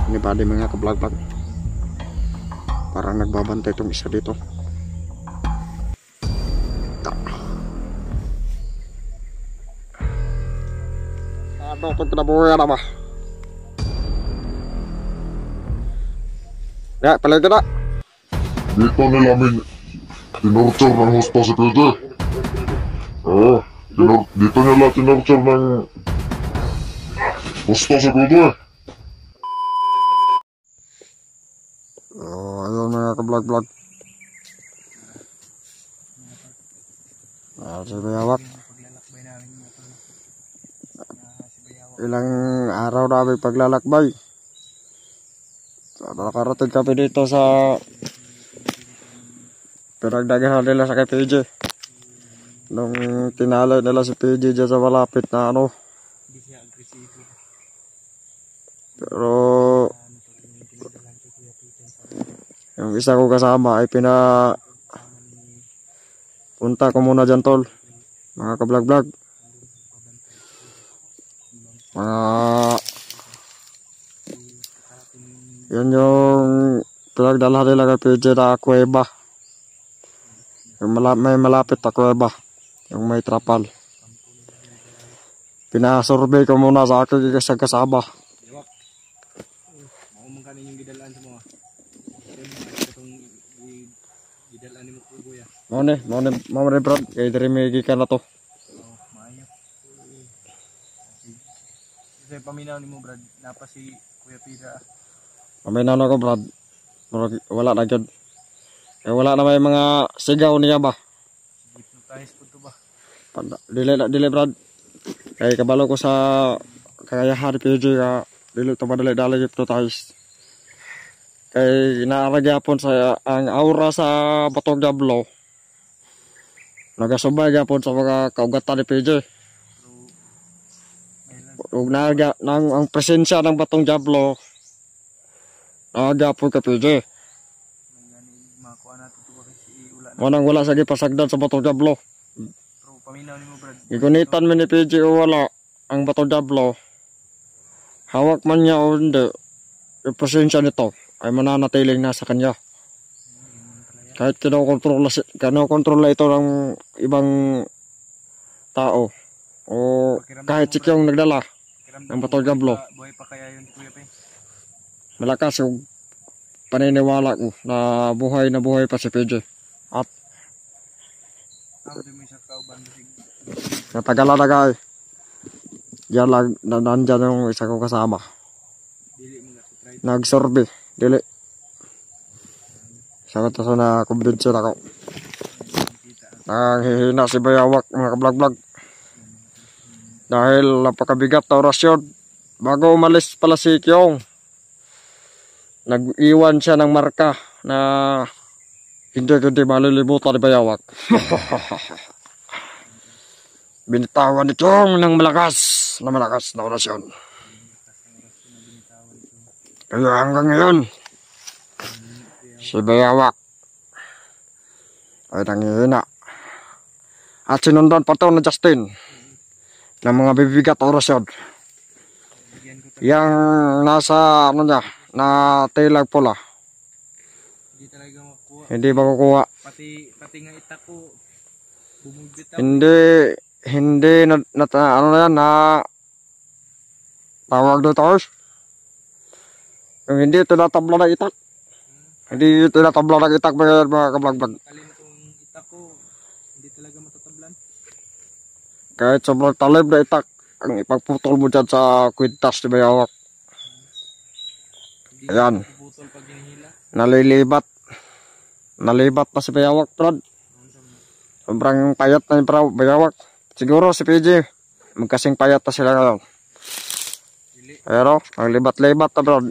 Ni bali mga ka-vlog-vlog. Parang nagbabantay itong isa dito. Ano itong kinabuhay na ba? Ya, palagi na. Dito nilamin tinurture ng hosta si PJ. Oo, dito nila tinurture ng hosta si PJ. Oh, ayun mga ka-vlog-vlog. Si Bayawak. Ilang araw na may paglalakbay. So, nakarating kami dito sa pinagdagahan nila sa kay PJ. Nung tinalay nila si PJ dyan sa malapit na ano. Pero yung isa ko kasama ay punta ko muna dyan tol. Mga ka-vlog-vlog. Yan yung pinagdalhan nila kay PJ na kuweba. Yung may malapit na kuweba. Yung may trapal. Pinasurvey ko muna sa akin isang kasama. Mau ne Brad, kaya dari may gikan na to. Kasi paminaw ni mo Brad, napa si Kuya Pira. Paminaw na ko Brad. Wala na dyan. Eh wala na may mga sigaw niya ba? Hypnotize po to ba? Dili Brad. Kaya kabalo ko sa kakayahan ni PJ ka. Dili to madali-dali hypnotize. Kaya inaaragyapon sa ang aura sa Batong Diablo. Nagasubay gyapon sa mga kaugatan ni PJ. Ug ang presensya ng Batong Diablo nagapon ka PJ. Manang wala sa gipasagdan sa Batong Diablo. Pero paminaw nimo Brad. Gigunitan man ni PJ o wala ang Batong Diablo. Hawak man niya o hindi. Yung presensya nito ay mananatiling nasa kanya. Kahit kinokontrola ito ng ibang tao. O kahit si Kyong nagdala ng Batong Diablo. Buhay pa kaya yun Kuya Pe? Malakas yung paniniwala ko na buhay pa si PJ. At natagalan na guys. Diyan lang, nandyan yung isa ko kasama. Nag-survey. Dili. Sagot na na kumbinsin ako. Nanghihina si Bayawak mga ka-vlog-vlog. Dahil napakabigat na orasyon. Bago umalis pala si Kyong, nag-iwan siya ng marka na hindi malilimutan ni Bayawak. Binitawan ni Kyong ng malakas na orasyon. Kaya hanggang ngayon, si Bayawak ay nanghihina. At sinundan pa ito na Justin ng mga bibigat orasyon. Yang nasa ano niya, na tilag pula. Hindi talaga makuha. Hindi makukuha. Pati nga itak ko bumubitaw. Hindi ano na yan na tawag doon tawag. Yung hindi tinatabla ng itak. Hindi tinatabla ng itak mga ka-vlog-vlog. Talim itong itak ko, hindi talaga matatablan. Kahit sobrang talim na itak, ang ipagputol mo dyan sa kwintas ni Bayawak. Ayan. Puputol pag hinihila. Nalibat pa si Bayawak, Brad. Sobrang payat na yung Bayawak. Siguro si PJ, magkasing payat na sila ngayon. Pero, ang libat-libat na Brad.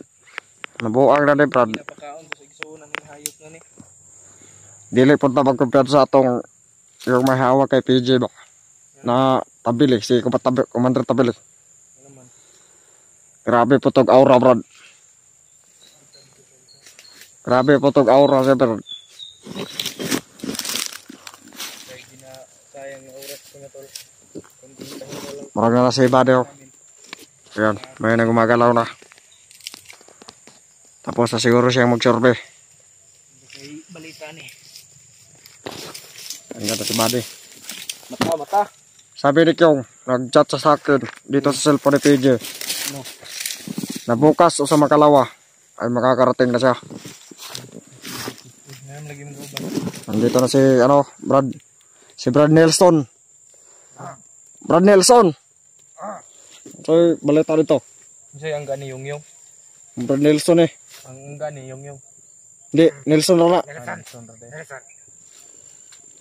Nabuang na din Brad. Napakaon sa igsuunan ng hayop na ni. Dili po na magkumpiyat sa atong yung may hawak kay PJ ba. Na tabili, si Commander tabili. Grabe po tong aura Brad. Grabe po tong aura siya Brad. Sayang na oras ko na tol. Marang na si Badeo. Ayan, may nagumagalaw na. Tapos na siguro siyang mag-survey. Kay balita ni. Ang ganda si Buddy. Mata. Sabi ni Kyong, nag-chat sa akin dito sa cellphone ni PJ. No. Na bukas o sa Makalawa ay makakarating na siya. Ngayon lagi mo ba? Nandito na si Brad. Si Brad Nelson. Brad Nelson. So, balita dito. Kasi ang gani yung. Brad Nelson eh. Ang gani yung. Hindi, Nelson na. Nelson.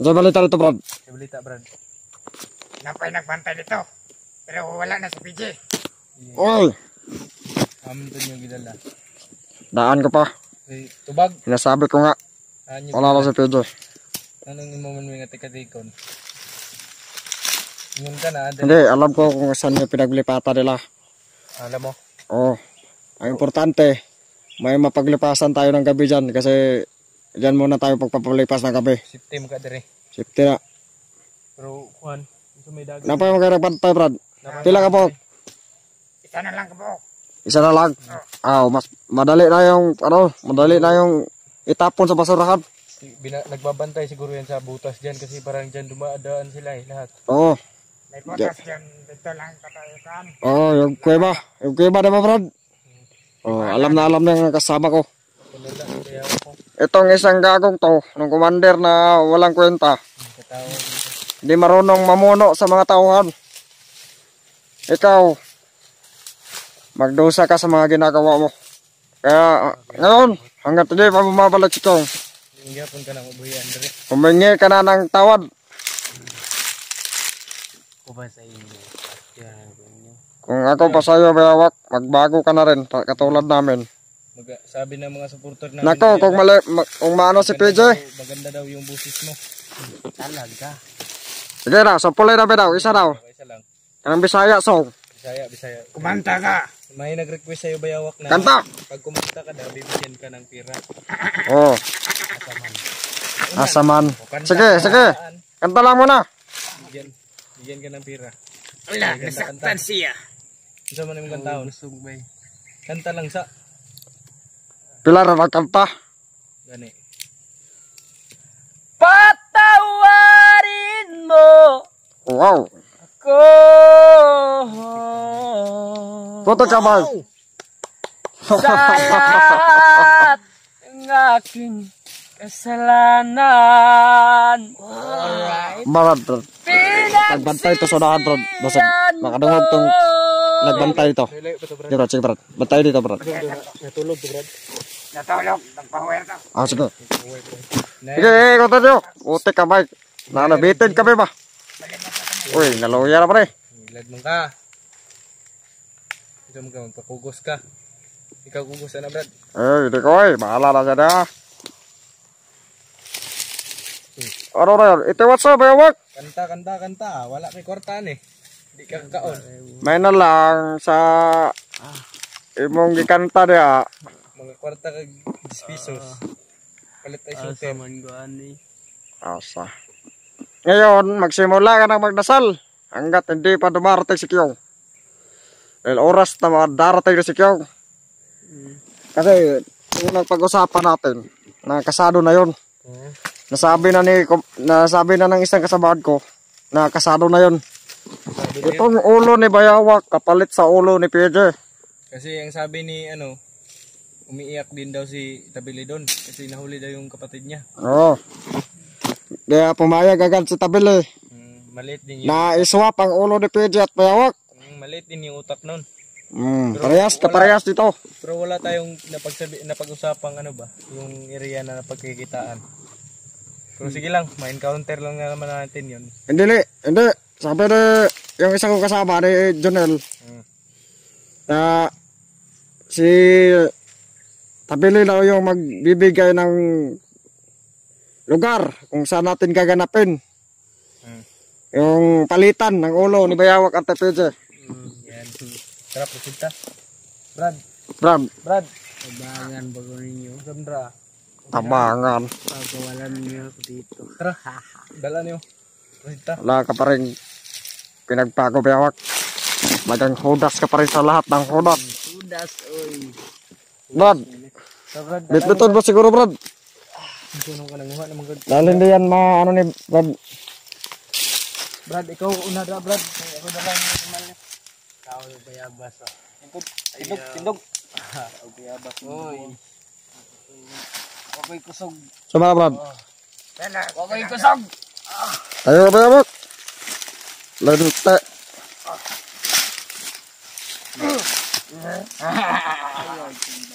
So, balita dito, Brad. Balita, Brad. Napay nagbantay dito. Pero wala na si PJ. Oy! Amin to yung gidala. Daan ko pa. Tubag. Sinasabi ko nga, wala na si PJ. Anong imaman mo nga tikatikon? Ingon ka na. Hindi, alam ko kung saan yung pinaglipatan nila. Alam mo? Oo. Ang importante, may mapaglipasan tayo ng gabi dyan kasi dyan muna tayo pagpapalipas ng gabi. Safety mo ka dire. Safety na. Pero, Juan, ito may dagat. Napay magkarapan tayo, Brad. Pila ka po? Isa na lang po. Isa na lang. Mas madali na yung, madali na yung itapon sa basurahan. Nagbabantay siguro yan sa butas dyan kasi parang dyan dumadaan sila lahat. Oo. May potas dyan. Dito lang katayokan. Oo, yung kuweba. Yung kuweba na ba, Brad? Oo, alam na yung kasama ko. Kaya ako. Itong isang gagong to, ng commander na walang kwenta. Katao. Hindi marunong mamuno sa mga tauhan. Ikaw, magdusa ka sa mga ginagawa mo. Kaya, ngayon, hanggat hindi pa bumabalik si Kong, Hingapon ka na mabuhay, Andre. humingi ka na ng tawad. Ko ba sa inyo? Yan, Kung ako pa sa'yo, bayawak, magbago ka na rin, katulad namin. Sabi ng mga supporter namin. Nako, kung maano si PJ, Maganda daw yung busis mo. Talaga. sige na, sampulay na ba daw, isa daw. Isa lang. Ang Bisaya song. Bisaya. Kumanta ka. May nag-request sa'yo bayawak na. Kanta! Pag kumanta ka daw, bibigyan ka ng pira. Oo, Asaman. asaman. Sige. Kanta lang muna. Bigyan ka ng pira. Wala, nasaktan siya. Isa man yung kantahon. Kanta lang sa. Pilar na kanta. Gani. Patawarin mo Wow. ko. Tuto ka ba? Sayat ng aking kasalanan. Brad. Nagbantay ito sa unahan, Brad. Basta makadungog tong nagbantay ito. Sige, Brad. Bantay dito, Brad. Natulog to, Brad. Natulog. Nagpahuwer ka. Sige. Sige, kota nyo. Utik ka, Mike. Nanabitin kami ba? Uy, naluya na pa rin. Ilag mo ka. Ito mo ka, magpakugos ka. Ikaw kugos na, Brad. Hindi ko eh. Bahala na siya na. Ano na yan? Ito what's up, bayawak? Kanta. Wala kay kwartaan eh. Hindi ka kaon. May na lang sa imong gikanta niya. Mga kwarta kag 10 pesos. Palit ay suter. Asa. Ngayon, magsimula ka ng magdasal. Hanggat hindi pa dumarating si Kyong. Dahil oras na mga darating na si Kyong. Kasi, yung nagpag-usapan natin, na kasado na yon. Nasabi na ng isang kasamahan ko, na kasado na yon. Itong ulo ni Bayawak, kapalit sa ulo ni PJ. Kasi ang sabi ni umiiyak din daw si Tabilidon kasi nahuli daw yung kapatid niya. Oo. Kaya pumayag agad si Tabili. Maliit din yung Na-iswap ang ulo ni PJ at Bayawak. maliit din yung utak nun. Parehas dito. Pero wala tayong napag-usapang yung area na napagkikitaan. Pero sige lang, ma-encounter lang naman natin yun. Hindi. Sabi na yung isang kong kasama ni Jonel. Na si Tabili daw yung magbibigay ng lugar kung saan natin gaganapin. Yung palitan ng ulo ni Bayawak at PJ. Yan. Tara, presenta. Brad. Tabangan bago ninyo. Sandra. Tabangan. Pagawalan niyo ako dito. Tara, dala niyo. Presenta. Wala ka pa rin pinagpago, Bayawak. Magang hudas ka pa rin sa lahat ng hudas. Udas, oy. Brad, Brad, Bitbiton mo siguro, Brad. sunong ka nanguha naman good. Dahil hindi yan ano ni Brad. Brad, ikaw una na, Brad. Ako na lang kumal niya. Ikaw yung bayabas. Tindog. Bayabas. Oy. Okay, kusog. Sama, Brad. Okay, kusog. Ayo, bayabot. Lente.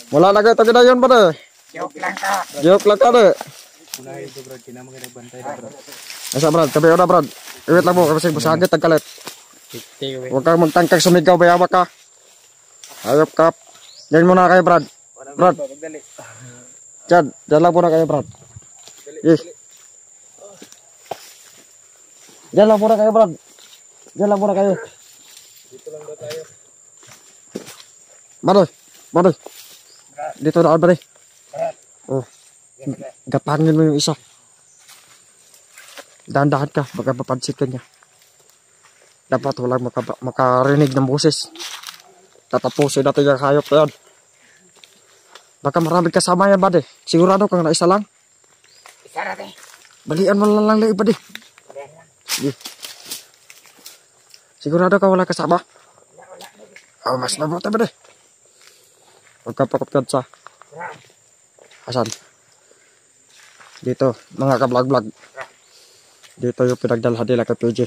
Wala na kayo ito ginayon, Brad. Joke lang to. Joke lang ka, de. Unahin ito, Brad. Kinamang ka nagbantay na, Brad. Asa, Brad? Tabi na, Brad. Iwit lang mo, kasi busagit ang kalit. Take away. Huwag kang magtangkag sumigaw, bayabak ka. Ayop ka. Diyan muna kayo, Brad. Brad. Pagdali. Diyan lang muna kayo, Brad. Yes. Diyan lang muna kayo, Brad. Diyan lang muna kayo. Dito lang ba tayo? Madoy. Dito na, Madoy. Oh. Gapangin mo yung isa. Dahan-dahan ka, baka mapansin ka niya. Dapat walang makarinig ng boses. Tatapusin natin yung hayop na yan. Baka marami kasama yan, Bade. Sigurado kang na isa lang. Isa natin. Balian mo lang iba, Bade. Sige. Sigurado ka wala kasama? Oh, mas mabuti, Bade. Huwag ka pakupkad sa. Asan? Dito, mga ka-vlog-vlog. Dito yung pinagdalhan nila kay PJ.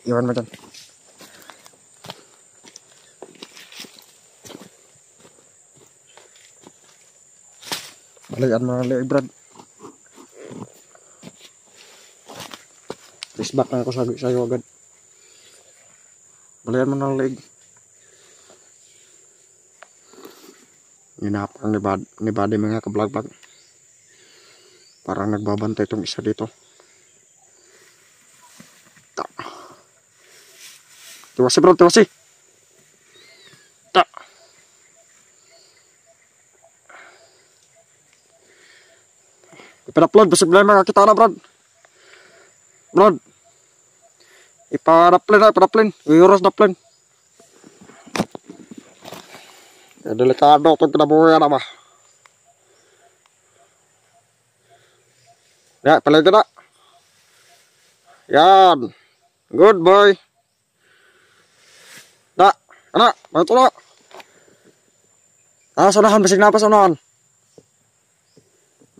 Iwan mo dyan. Balikan mo ng liig, Brad. Isbak na ako sa'yo agad. Balikan mo ng liig. Hinapang ni Bade mga ka-vlog-vlog. Parang nagbabantay itong isa dito. Tiwasi, bro, tiwasi. Ipa-upload, basta problema ka kita na, Brad. Brad. Ipa-upload. Uyuros na upload. Delikado itong kinabuhay na ba? Ya, paligid na. Yan. Good boy. Anak, ito na. Sunahan, bisig na pa sunahan.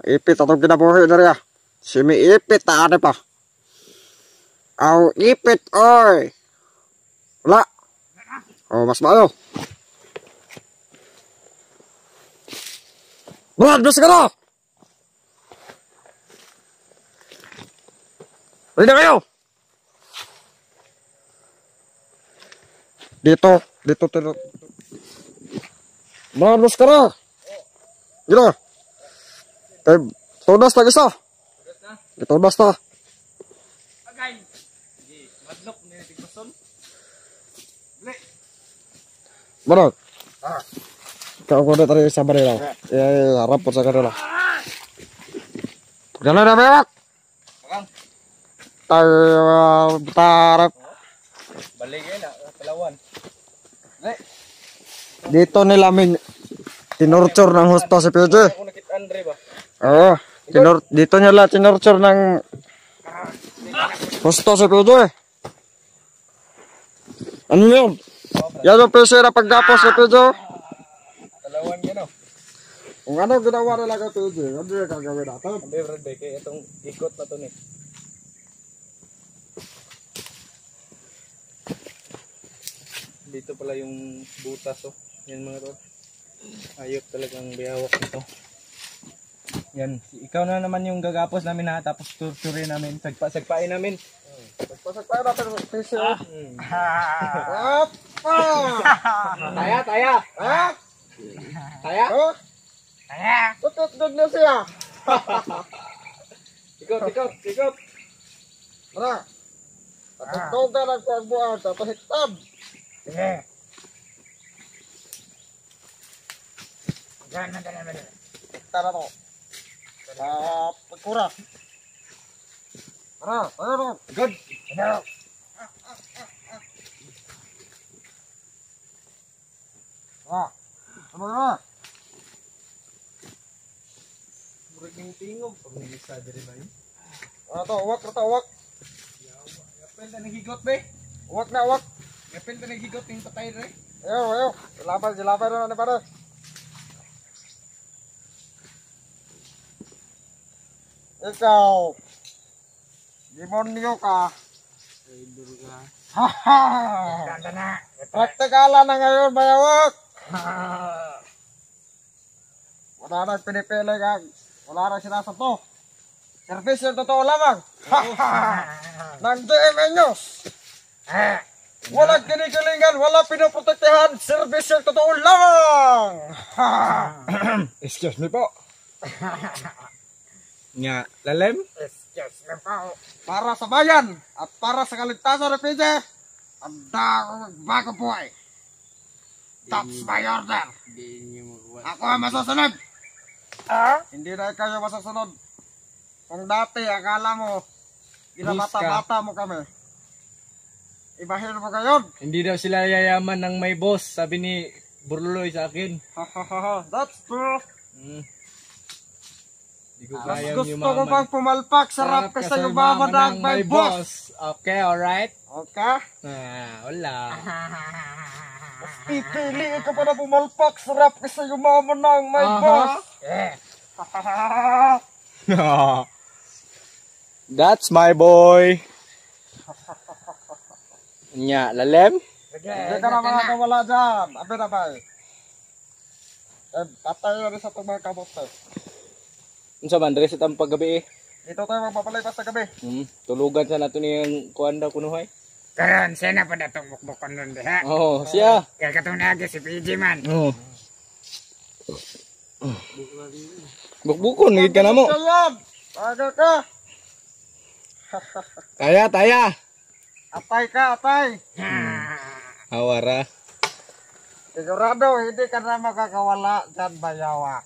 Ipit atong kinabuhay na rin. Simi-ipit na ane pa. Aw, ipit, oy. Wala. Oh, mas maayo. Brad, bis ka na! Ready na kayo! Dito. Brad, bis ka na! Gila! Tunas na isa! Tunas na! Agay! Madlok ni Tigpason. Brad! Ikaw ko na tayo sa barila. Harap po sa kanila. Gano'n na, Bewak! Tarap. Baligay na, Palawan. Dito nila tinurture ng husto si PJ. Ako nakita Andre ba? Oo. Dito nila tinurture ng husto si PJ. Ano yun? Yan yung PC na pagkapos si PJ. Palawan yan o. Kung ano ginawa nila kay PJ, ano yung gagawin natin? Hindi, Brad, kaya itong ikot na to ni. Dito pala yung butas oh. Yan mga to. Ayop talagang biyawak nito. Yan. Ikaw na naman yung gagapos namin ha. Tapos tuturin namin. Sagpain namin. Pasagpayan natin ng PC. Taya! Taya! Kaya. Tutot na siya. Ikot! Tara. Patugtog ka lang sa buwan sa pahitab. Sige. Diyan na dala. Tara to. Pagkura. Tara. Good. Ano? Ano na? Murag yung tingog. Pag nag-isa diri ba yun? Uwak. Yapel na naghigot be. Uwak na, uwak. Yapel na naghigot yung patay re. Ayaw. Silabay na ni pare. Ikaw. Demonyo ka. Traitor ka. Haha! Ganda na. Praktikalan na ngayon, bayawak! Wala nang pinipili kang, wala nang sinasato. Service yung totoo lamang. Nang DMN News. Walang kinikilingan, wala pinoprotektahan. Service yung totoo lamang. Excuse me po. Nga, lalem? Excuse me po. Para sa bayan at para sa kaligtasan ng PJ, ang bago buhay. That's my order. Ako ang masusunod. Hindi na ikaw yung masusunod. Kung dati, akala mo, ginabata-bata mo kami. Ibahin mo ngayon. Hindi daw sila yayaman ng may boss, sabi ni Burloy sa akin. That's true. Hindi ko Mas kayang gusto ko yumaman. pang pumalpak, sarap ka sa yumaman ng may boss. Okay, alright? Okay? Wala. Mas pipiliin ka pa na pumalpak, sarap ka sa yumaman ng may boss. That's my boy. Nya, lalem? Hindi ka na makakawala dyan. Abay. Patay na rin sa itong mga kamote. Unsa man dre sa tampag gabi eh. Dito tayo magpapalay pa sa gabi. Tulugan sa nato niyang kuan daw kunuhay. Karon, siya na pa na itong bukbukon nun diha. Oo, siya. Kaya katong nagi si PG man. Oo. Bukbukon, nagid ka na mo. Ayan! Aga ka! Taya. Atay ka, atay! Hawara. Sigurado, hindi ka na makakawala dyan, bayawak.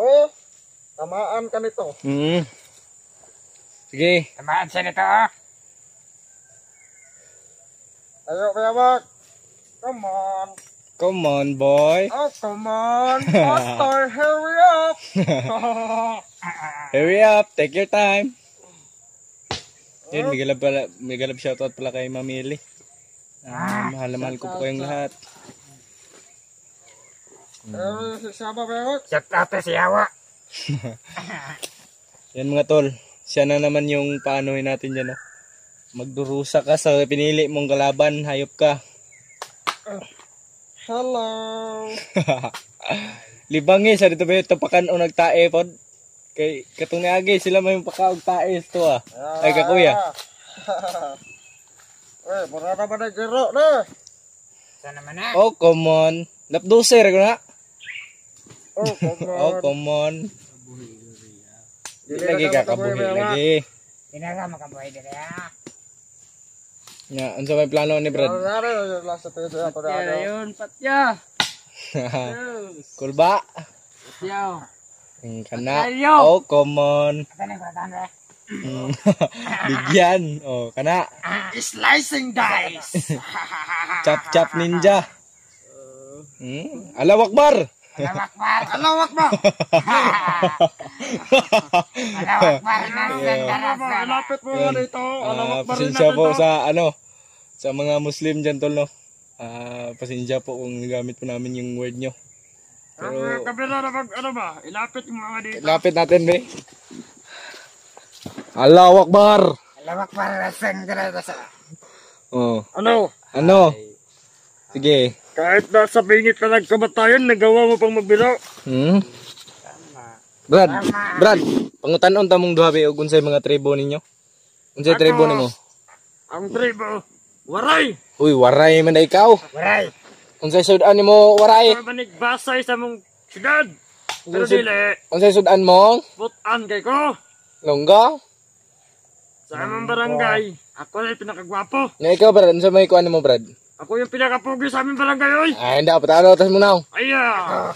Oh, tamaan ka nito. Sige. Tamaan siya nito oh. Ayo, bayawak. Come on. Come on, boy. Oh, come on. Master, hurry up. Hurry up, take your time. Yun, may galab shoutout pala kay Mamili. Mahal na mahal ko po kayong lahat. Siya ba, bayawak? Shout out to si Yawa. Yan mga tol, siya na naman yung paanohin natin dyan. Oh. Magdurusa ka sa pinili mong kalaban, hayop ka. Hello. Libangi, sa dito ba yung tapakan o nagtae pod? Kay katong niagi, sila may pakaog tae ito ah. Ay kakuya. Mura na ba na giro na? Saan naman na? Oh, come on. Napduser ko na. Oh, come on. Oh, come on. Lagi ka kabuhi lagi. Tinaga makabuhay dito ah. Nga, unsa may plano ni Brad? Yun, patya. Cool ba? Patyaw. Kana. Oh, come on. Ito na yung kuratan ba? Bigyan. Oh, kana. Slicing dice. Chap ninja. Allahu Akbar. Alawak par. Alawak ba? Alawak par. Nasa Lapit mo nga dito. Alawak ba rin Pasensya natin po to? sa sa mga Muslim dyan tol no. Pasensya po kung nagamit po namin yung word nyo. Pero Kabila na ba? Ilapit mo nga dito. lapit natin be. Allahu Akbar. Alawak par. Rasang dito sa... Oh. Ano? Sige. Kahit nasa bingit ka nagkamatayan, nagawa mo pang magbiro. Brad, pangutan-on ta mong duha be ug unsay mga tribo ninyo? Unsay tribo nimo? Ang tribo, waray! Uy, waray man na ikaw. Waray. Unsay sudan nimo waray? Manigbasay sa mong syudad. Pero dili, Unsay sudan mo? putan kay ko. Longga? Sa amang barangay, ako na yung pinakagwapo. Na ikaw Brad, unsay may kuan nimo Brad? Ako yung pinakapugi sa aming barangay, oy! Ay, hindi patalo tas mo now. Aya!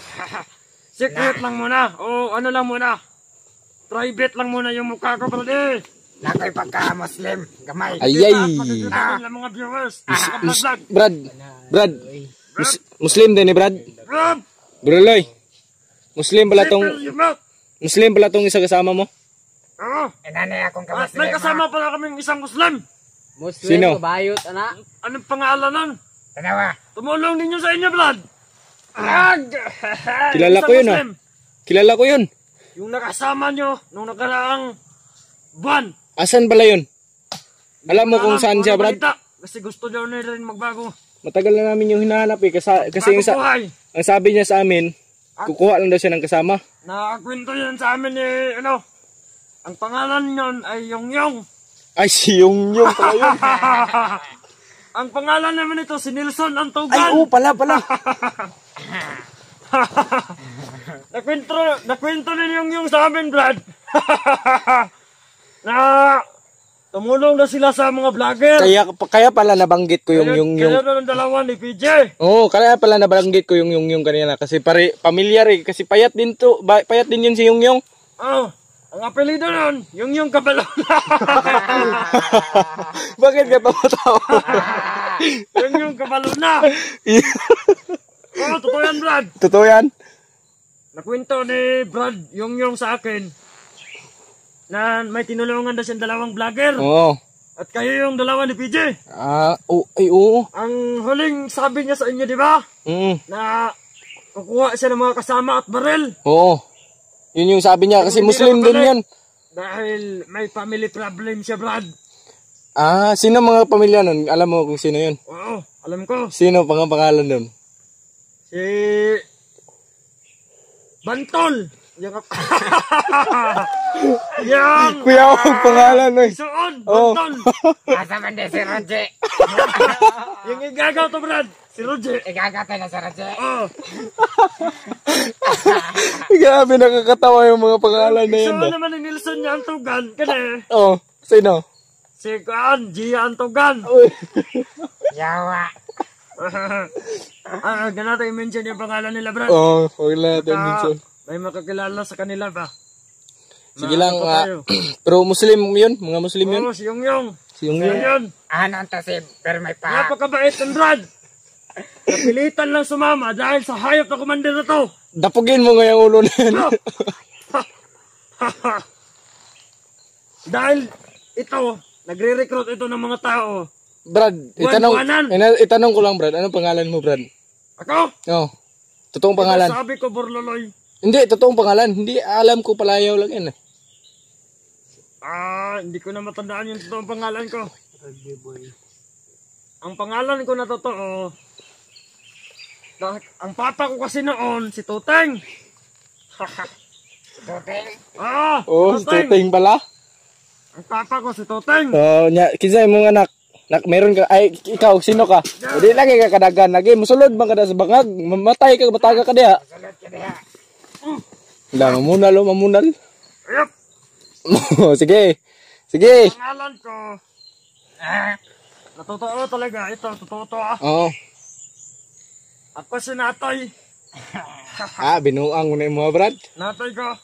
Secret lang muna, o ano lang muna. private lang muna yung mukha ko, brad. Nakoy pagka-Muslim. Gamay. Ayay. Makikita ng mga viewers. Vlog. Brad. Muslim din ni Brad. Brad. Bruloy. Muslim pala tong People, you mouth. Muslim pala tong isa kasama mo. Oo. Inanay akong At ka-Muslim. may kasama pala kaming isang Muslim. Muslim, Sino? bayot, anak. Anong pangalan nun? Tanawa. Tumulong ninyo sa inyo, Brad. Kilala ko yun, ah. Kilala ko yun. Yung nakasama nyo nung nakaraang buwan. Asan pala yun? Alam mo kung saan siya, Brad? Balita, kasi gusto nyo na rin magbago. Matagal na namin yung hinahanap eh. Kasi yung buhay. ang sabi niya sa amin, kukuha lang daw siya ng kasama. Nakakwento yan sa amin ni, ang pangalan nyon ay Yongyong. Ay, si Yung pala yun. Ang pangalan naman ito, si Nelson Antogan. Ay, oo, pala. Nakwento ni Yongyong sa amin, Brad. Na tumulong na sila sa mga vlogger. Kaya pala nabanggit ko yung Kaya na ng dalawa ni PJ. Oo, kaya pala nabanggit ko yung kanina. Kasi pamilyar eh. Kasi payat din yun si Yung. Oh, ang apelido nun, Yongyong Kabalona. Bakit ka tawa-tawa? Yongyong Kabalona. Oh, totoo yan, Brad. Totoo yan? Nakwento ni Brad Yongyong sa akin na may tinulungan na siyang dalawang vlogger. Oo. At kayo yung dalawa ni PJ. Oo. Ang huling sabi niya sa inyo, di ba? Na kukuha siya ng mga kasama at baril. Oo. Yun yung sabi niya kasi Muslim din yan. Dahil may family problem siya, Brad. Sino mga pamilya nun? Alam mo kung sino yun? Oo, alam ko. Sino pangalan nun? Si Bantol. Yung Kuya, ang pangalan nun. Suon, Oo. Bantol. Asa man din si Roger. Yung igagaw to, Brad. Si Roger. Igagata na si Roger. Oh, Grabe, nakakatawa yung mga pangalan na yan. suon naman ni Nelson niya Antogan. Kani, Sino? si Gia Antogan. Yawa. Ganito i-mention yung pangalan nila, Brad. Huwag natin minsan. May makakilala sa kanila ba? Sige lang, tayo. pero Muslim yun? Mga Muslim yun? Oo, si Yongyong. Si Yung. Yun. Ano to si pero may pa. Napakabait ng Brad. Napilitan lang sumama dahil sa hayop na commander na to. Dapugin mo nga yung ulo na yan. Dahil ito, nagre-recruit ito ng mga tao. Brad, Buwan-buwanan. itanong ko lang, Brad. Anong pangalan mo, Brad? Ako? Totoong pangalan. Sabi ko, Borloloy. Hindi, totoong pangalan. Hindi, alam ko palayaw lang yan. Hindi ko na matandaan yung totoong pangalan ko. Ang pangalan ko na totoo, ang papa ko kasi noon, si Tuteng. Tuteng. Si Tuteng pala. Ang papa ko si Tuteng. Kinsa imong anak? Meron ka, ikaw, sino ka? Hindi lagi ka kadagan. Lagi, musulod bang kada sa bangag? Mamatay ka, mataga ka diha. Sulod ka diha. Mamunal. Ayop, Sige. pangalan ko. Na totoo talaga, ito, totoo to Oo. Ako si Natoy. Binuang mo na yung mga Brad. Natoy ko.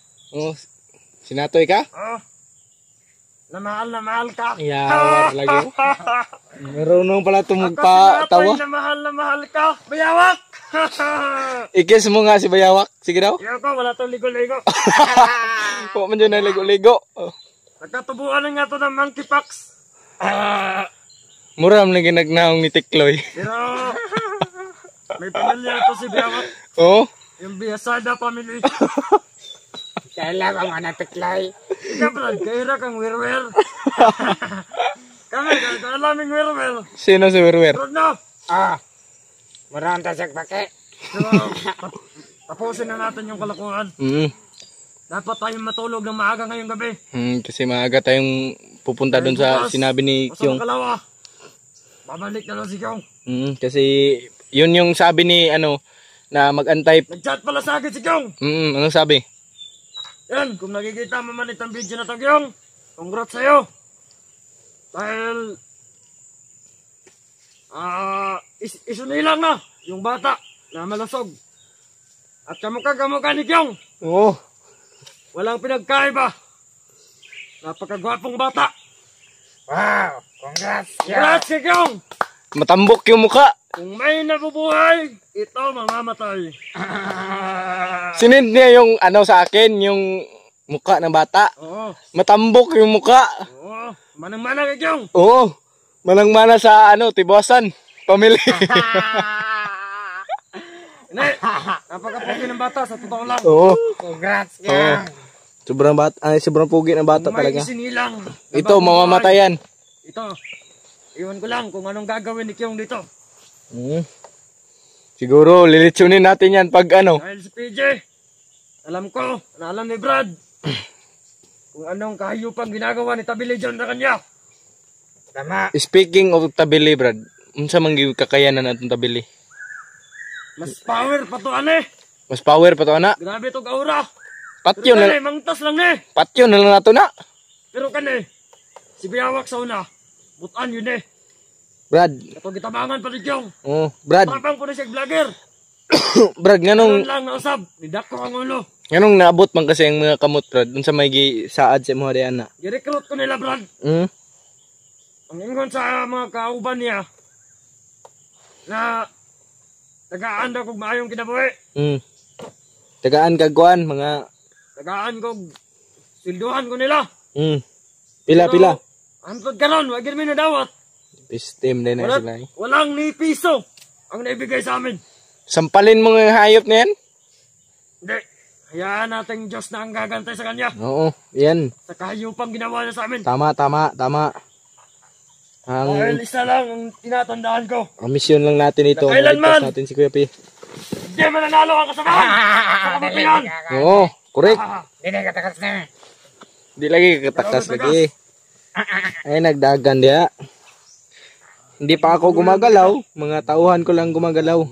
Sinatoy ka? Na mahal ka. Yawar lagi. Marunong pala Ako si tumugpa-tawa. Natoy na mahal ka. Bayawak! Ikis mo nga si Bayawak. Sige daw. Iyo ko, wala tong ligo-ligo. Huwag man dyan na ligo-ligo. Nagkatubuan na nga to ng monkeypox. Muram na ginagnaong ni Tikloy. Pero, may pamilya to si Bayawak. Yung Biasada family. Kailan ang mga tiklay. Ika, Brad, kaira kang wirwer. Kami, kailaming wirwer. Sino si Werwer? Brad na. Murang tasag pake. So, tapusin na natin yung kalakuhan. Dapat tayong matulog ng maaga ngayong gabi. Kasi maaga tayong pupunta doon sa sinabi ni Kyung. Kalawa. Babalik na lang si Kyung. Kasi yun yung sabi ni na mag-antay. Nag-chat pala sa akin si Kyung. Anong sabi? Yan, kung nakikita mo man itong video na to, Kyung, congrats sa'yo. Dahil, isunilang na yung bata na malusog. At kamukha ni Kyung. Oo. Walang pinagkaiba. Napakagwapong bata. Wow! Congrats! Congrats, Kyong! Matambok yung muka. Kung may nabubuhay, ito mamamatay. Sinend niya yung ano sa akin, yung muka ng bata. Oo. Matambok yung muka. Oo. Manang-manang, Kyong. Oo. Manang-mana sa ano, Tibuasan. Pamili. Hindi. Napakapugi ng bata, sa totoo lang. Oo. Congrats! Oo. Sobrang pugi ng bata Kung may talaga. isinilang. Ito, mamamatayan. Ito. Iwan ko lang kung anong gagawin ni Kyong dito. Siguro, lilitsunin natin yan pag ano. Dahil si PJ, alam ko, na alam ni Brad, kung anong kahayupang ginagawa ni Tabili John sa kanya. Tama! Speaking of tabili, Brad. Unsa man gyud kakayanan natong tabili? Mas power pa to, ane. Mas power pa to ana. Grabe to aura. Patyo Pero na, kani, mangtas lang eh. patyo na lang nato na. Pero kani, si Biyawak sa una, butan yun eh. Brad. Ito gitabangan pa ni Kyong. Oh, Brad. Tapang po na siya vlogger. Brad, Ganun nganong lang nausab. Nidak ko ang ulo. naabot man kasi ang mga kamot, Brad. Unsa may saad sa mga diana. I-recruit ko nila, Brad. Ang ingon sa mga kauban niya, na tagaan daw kung maayong kinabuhi. Tagaan kagkuan mga Tagaan kog silduhan ko nila. pila. Antod karon, wag gid mi nadawat. Pistem din na sila. Walang ni piso ang naibigay sa amin. Sampalin mo ng hayop na yan? Hindi. Hayaan natin Diyos na ang gagantay sa kanya. Oo, yan. Sa kahayupang ginawa niya sa amin. Tama. Dahil isa lang ang tinatandaan ko. Ang misyon lang natin ito. Na kailanman? Maligtas natin si Kuya P. Hindi mananalo ang kasamahan. Sa kampiyan. Oo, correct. Hindi ka takas na. Di lagi katakas lagi. Ay, nagdagan dia. Hindi pa ako gumagalaw. Mga tauhan ko lang gumagalaw.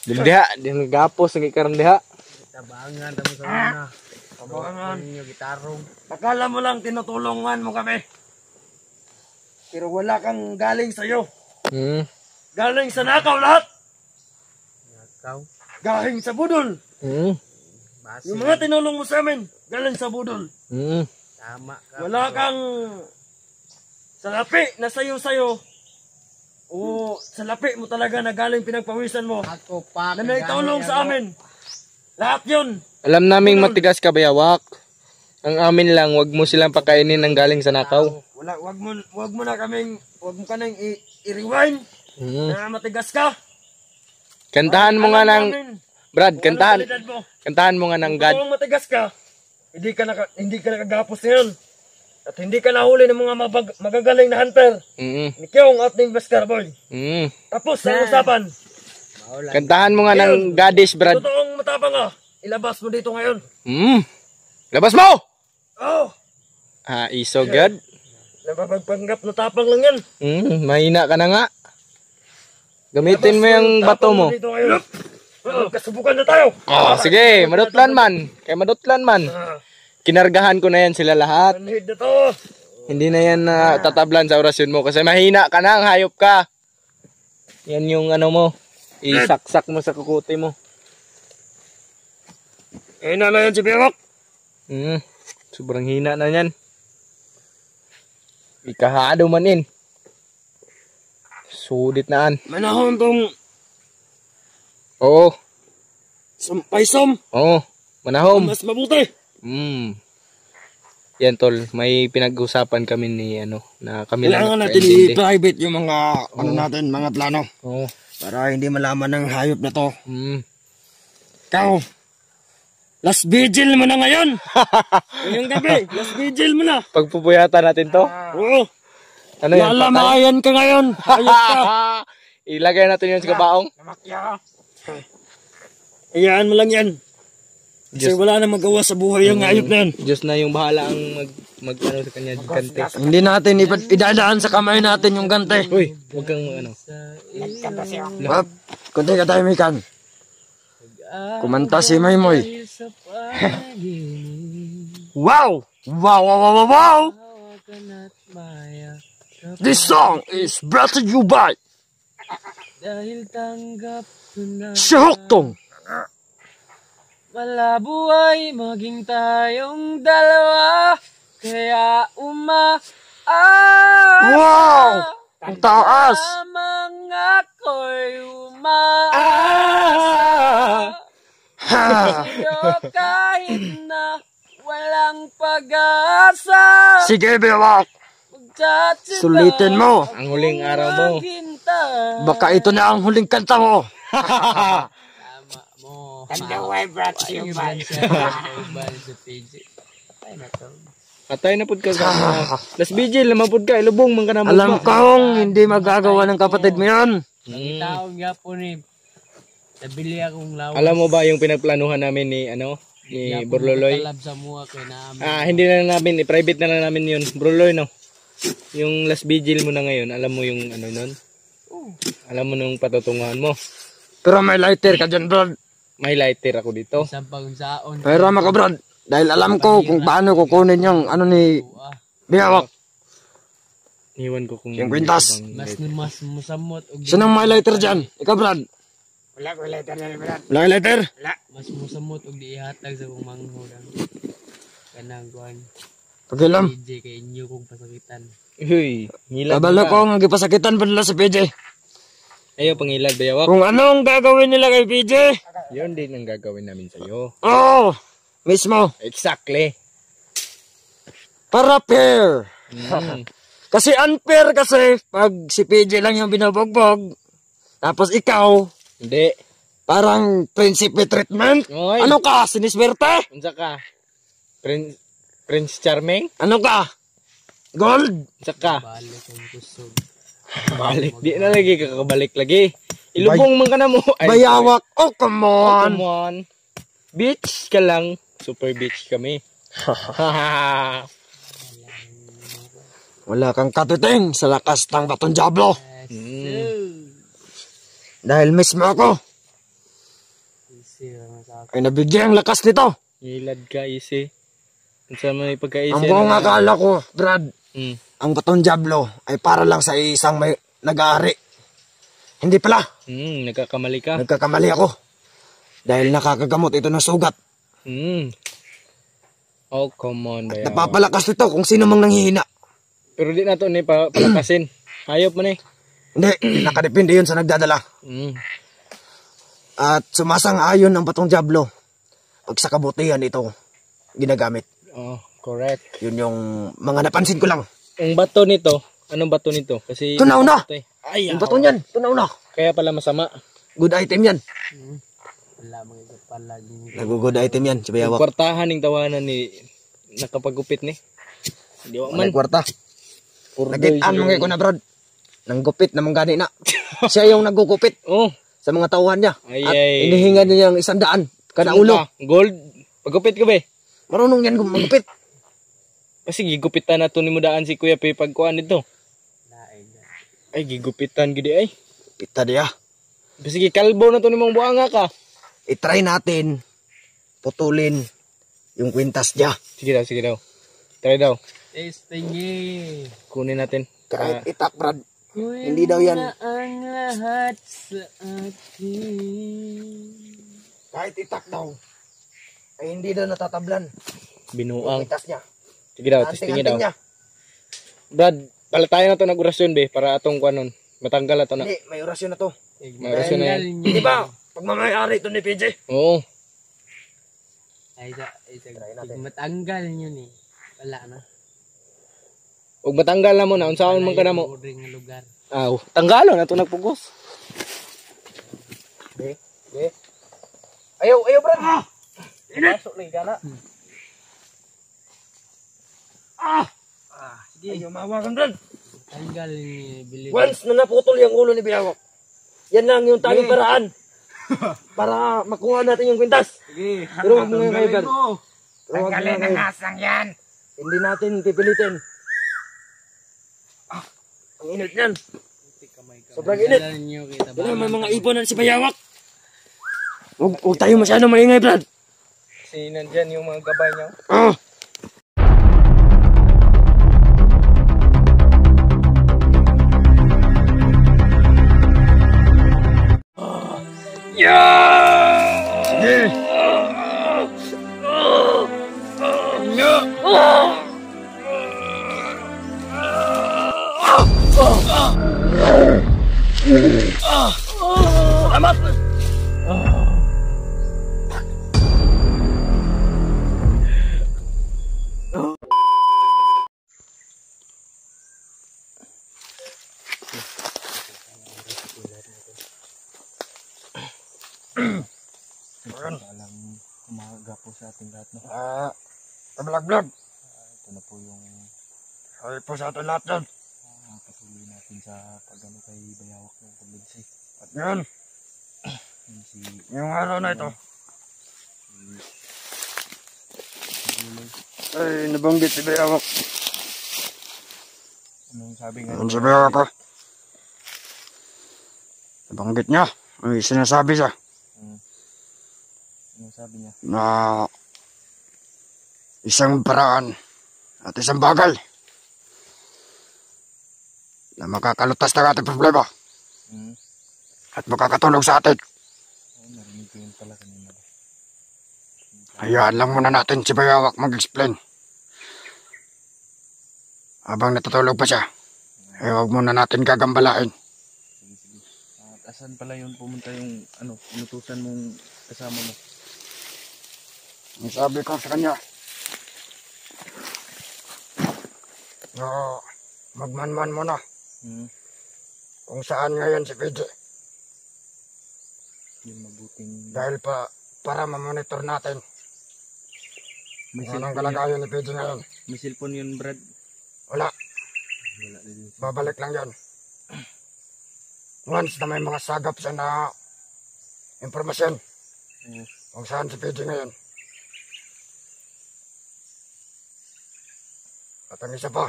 Diha, di nagapos, nagikaroon diha. Tabangan, tamo sa una. Tabangan. Yung gitarong. Akala mo lang tinutulungan mo kami. Pero wala kang galing sa'yo. Galing sa nakaw lahat. Nakaw. Galing sa budol. Base. Yung mga tinulong mo sa amin, galing sa budol. Tama ka. Wala kang salapi na sayo-sayo. O salapi mo talaga na galing pinagpawisan mo. Ako pa. Na may tulong sa amin. Lahat yun. Alam naming matigas ka, Bayawak. Ang amin lang, wag mo silang pakainin ng galing sa nakaw. Wag mo ka nang i-rewind. Na matigas ka. Kantahan mo nga ng, Brad, kantahan mo nga ng God. Kung matigas ka, hindi ka nakagapos ngayon. At hindi ka nahuli ng mga magagaling na hunter. Ni Kyong at ni Maskar Boy. Tapos ang usapan. Kantahan mo nga ng Goddess, Brad. Totoong matapang ka. Ilabas mo dito ngayon. Labas mo! Oh! Iso God. Napapagpanggap na tapang lang yan. Mahina ka na nga. Gamitin mo yung bato mo. Dito ngayon. Kasubukan na tayo. Sige, madutlan man. Kaya madutlan man. Kinargahan ko na yan sila lahat. Manhid na to. Hindi na yan tatablan sa orasyon mo kasi mahina ka na, hayop ka. Yan yung ano mo. Isaksak mo sa kukuti mo. Na yan si Biyawak. Sobrang hina na yan. Ikahado man in. Sudit naan. Manahon tong Oo. sampaysom. Oo. Manahom. Mas mabuti. Yan tol, may pinag-usapan kami ni na kami lang. Kailangan natin i-private yung mga natin, mga plano. Oo. Para hindi malaman ng hayop na to. Ikaw, last vigil mo na ngayon. Ngayong gabi, last vigil mo na. pagpupuyatan natin to. Oo. Ano yan? Lalamayan ka ngayon. Hayop ka. Ilagay natin yun sa kabaong. Namakya. Iyaan mo lang yan. Kasi wala na magawa sa buhay yung hayop na yan. Diyos na yung bahala ang mag ano sa kanya, gante. Hindi natin idadaan sa kamay natin yung gante. Uy, huwag kang ano. Wap, kunti ka tayo mikan. Kumanta si Maymoy. Wow! Wow, wow, wow, wow, wow! This song is brought to you by Shahoktong Malabo ay maging tayong dalawa, kaya Wow! Ang taas! Lamang ako'y umaasa sa'yo kahit na walang pag-asa. Sige, Bewak. Magtsatsaga Sulitin mo. ang huling araw mo. Baka ito na ang huling kanta mo. Tama mo. Kandaway brought to you by. Atay na pud ka sa Las Vigil, lamapod ka, ilubong man ka na mo. Alam kong hindi magagawa ng kapatid mo yan. Tawag nga po ni nabili akong lawas. Alam mo ba yung pinagplanuhan namin ni ni Burloloy? Hindi na namin, i-private na lang namin yun. Burloloy, no? Yung Las Vigil mo na ngayon, alam mo yung nun? Alam mo nung patutunguhan mo. Pero may lighter ka dyan, Brad. May lighter ako dito. Pero ka, Brad. Dahil alam ko kung paano kukunin yung ni Biyawak. Iwan ko kung... Yung kwintas. Mas musamot. Sinong may lighter dyan? Ikaw, Brad. Wala ko letter na Brad. Wala lighter? Mas musamot og diihatag sa kong manghulang. Kanang kuan. Pagilam. PJ kay inyo kong pasakitan. Uy, ngilad. Kabalo ko nga gipasakitan pa nila sa PJ. Ayaw pangilad, Biyawak. Kung anong gagawin nila kay PJ? Yun din ang gagawin namin sa'yo. Oo! Mismo. Exactly. Para fair. Kasi unfair kasi pag si PJ lang yung binabogbog, tapos ikaw, Hindi. parang prinsipe treatment. Oy. Ano ka? Siniswerte? Unsa ka? Prince Charming? Ano ka? Gold? Unsa ka? Balik. Di na lagi kakabalik lagi. Ilubong man ka na mo. Ay, Bayawak. Oh, come oh, on. come on. Beach ka lang. Super beach kami. Wala kang katiting sa lakas ng Batong Diablo. Dahil mismo ako ay nabigyan ang lakas nito. Ilad ka, easy. Unsa man ipagka-easy? Ang buong akala ko, Brad, Mm. ang Batong Diablo ay para lang sa isang may nag-aari. Hindi pala. Nagkakamali ka. Nagkakamali ako. Dahil nakakagamot ito ng sugat. Oh, come on, Bayaw. Napapalakas nito kung sino mang nanghihina. Pero di na to ni palakasin. Hayop man eh. Hindi, nakadepende yun sa nagdadala. At sumasang-ayon ang Batong Diablo pag sa kabutihan ito ginagamit. Oh, correct. Yun yung mga napansin ko lang. Ang bato nito, anong bato nito? Kasi Tunaw na! Ay, Yung bato niyan, tunaw na. kaya pala masama. Good item yan. Wala mga palagi. Nag-good item yan, si Bayawak. Kwartahan ng tawanan ni nakapagupit ni. Di wa man. May kwarta. Nagitaan mga ko na, Brad. Nang gupit na gani na. Siya yung nagugupit Oh, sa mga tauhan niya. Ay, At ay. inihinga niya yung 100 kada ulo. Gold. Pagupit ka ba? Marunong yan magupit. Kasi gigupitan na to ni mudaan si Kuya Pe pagkuan nito. Ay, gigupitan gidi ay. Pita diya. Sige, kalbo na to ni mong buanga ka. I-try natin putulin yung kwintas niya. Sige daw. Try daw. Testingi. Kunin natin. Kahit itak, Brad. Hindi daw yan. Ang lahat sa akin. Kahit itak daw. Ay hindi daw natatablan. Yung Binuang. kwintas niya. Sige daw, testingin daw. Anting-anting niya. Brad, pala tayo na to ng orasyon be para atong kuanon. Matanggal na to na. Hindi, may orasyon na to. May orasyon na yan. Di ba? Pagmamayari ito ni PJ. Oo. Ay, matanggal nyo ni. Wala na. Ug matanggal na mo na unsaon man ka na mo. Boring nga lugar. Aw, tanggalo na to nagpugos. Ayaw, Brad. Pasok lagi kana. Ayaw, mahawakan, Brad. Tanggal ni Billy. Once na naputol yung ulo ni Biyawak, yan lang yung tanging paraan para makuha natin yung kwintas. Pero huwag mo yung kay Brad. Tanggalin ang asang yan. Hindi natin pipilitin. Ang init niyan. Sobrang init. Wala, may mga iponan si Bayawak. Huwag tayo masyado maingay, Brad. Kasi nandyan yung mga gabay niya. Sige. Alam umaga po sa ating lahat, no? Vlog. Ito na po yung Ay po sa atin lahat dyan. patuloy natin sa pag-ano kay Bayawak ng kumbinsi. At ngayon, Yung si ngayong araw na ito, ay nabanggit si Bayawak. anong sabi nga? Ano si Bayawak ko? Nabanggit niya. May sinasabi siya Anong sabi niya? na isang paraan at isang bagay na makakalutas ng ating problema at makakatulong sa atin. Narinig ko yun pala kanina. Hayaan lang muna natin si Bayawak mag-explain. Habang natutulog pa siya, ay huwag muna natin gagambalain. Sige, sige. At asan pala yun pumunta yung inutusan mong kasama mo? Ang sabi ko sa kanya, na magmanman muna kung saan ngayon si PJ. Yung mabuting... Dahil para mamonitor natin kung anong kalagayan ni PJ ngayon. May cellphone yun, Brad. Wala, Wala na din. babalik lang yan. Once na may mga sagap siya na impormasyon kung saan si PJ ngayon. At ang isa pa,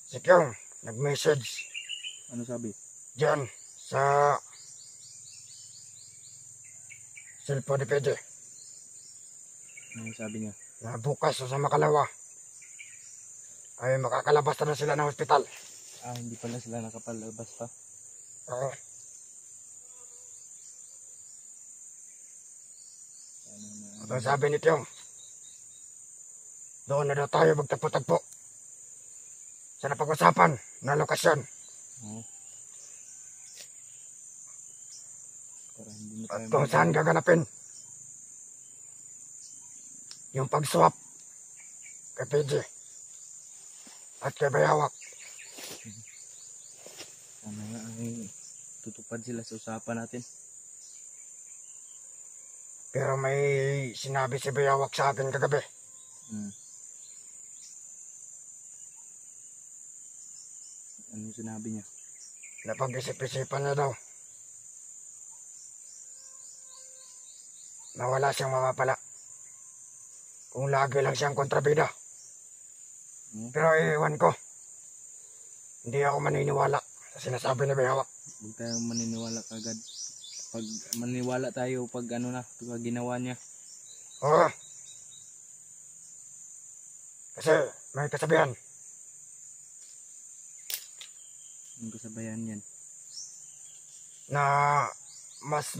si Kyung nag-message Ano sabi? dyan sa cellphone ni PJ Ano sabi niya? na bukas o sa makalawa ay makakalabas na sila ng hospital. Hindi pala sila nakapalabas pa. Oo. At ang sabi ni Kyung, doon na daw tayo magtagpo-tagpo sa napag-usapan na lokasyon. Para hindi na At tayo kung saan gaganapin yung pag-swap kay PJ at kay Bayawak. Sana nga ay tutupad sila sa usapan natin. Pero may sinabi si Bayawak sa akin kagabi. Ano sinabi niya? Napag-isip-isipan niya daw na wala siyang mapapala kung lagi lang siyang kontrabida. Pero iwan ko, hindi ako maniniwala sa sinasabi ni Bayawak. Huwag tayong maniniwala kagad. Pag maniwala tayo pag pag ginawa niya. Oo. Kasi may kasabihan, Ang kasabayan yan. na mas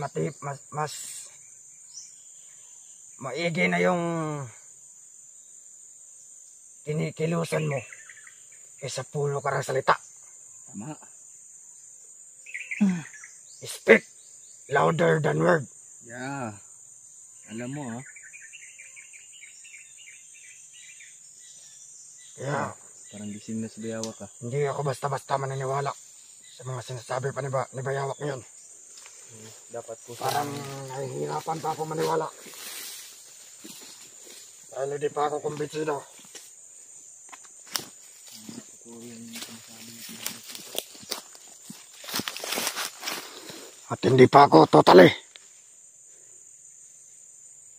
maigi na yung kinikilusan mo kaysa pulo ka ng salita. Tama. Speak louder than word. Yeah. Alam mo Kaya Parang gising na si Bayawak hindi ako basta-basta maniniwala sa mga sinasabi pa ni Bayawak ngayon. Dapat po Parang nahihirapan pa ako maniwala. Dahil hindi pa ako kumbinsido. At hindi pa ako totally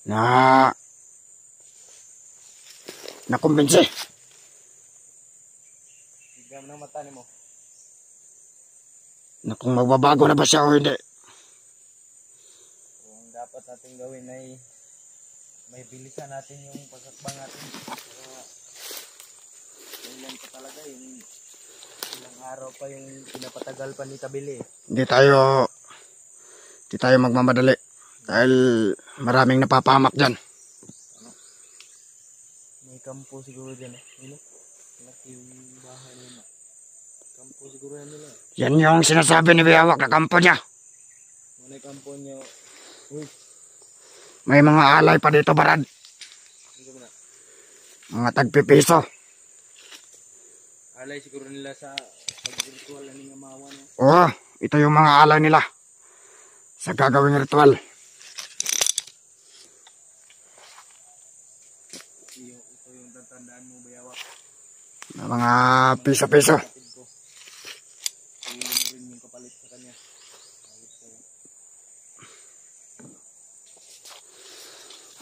na kumbinsi Higam ng mata ni mo. na kung magbabago na ba siya o hindi. Ang dapat natin gawin ay may bilisan natin yung pagkakbang natin. Pero yan pa talaga yung ilang araw pa yung pinapatagal pa ni Kabili. Hindi tayo magmamadali dahil maraming napapahamak dyan. May kampo siguro dyan. Laki yung bahay nila. Kampo. Siguruhan nila. Yan yung sinasabi ni Biyawak na kampo niya. Muna yung kampo niyo. May mga alay pa dito, Brad. Ano ba na? Mga tagpipiso. Alay siguro nila sa pag-ritual na nga mawa niya. Oo, ito yung mga alay nila sa gagawing ritual. Ito yung tatandaan mo, Bayawak. Mga piso-piso. Hindi mo rin yung kapalit sa kanya.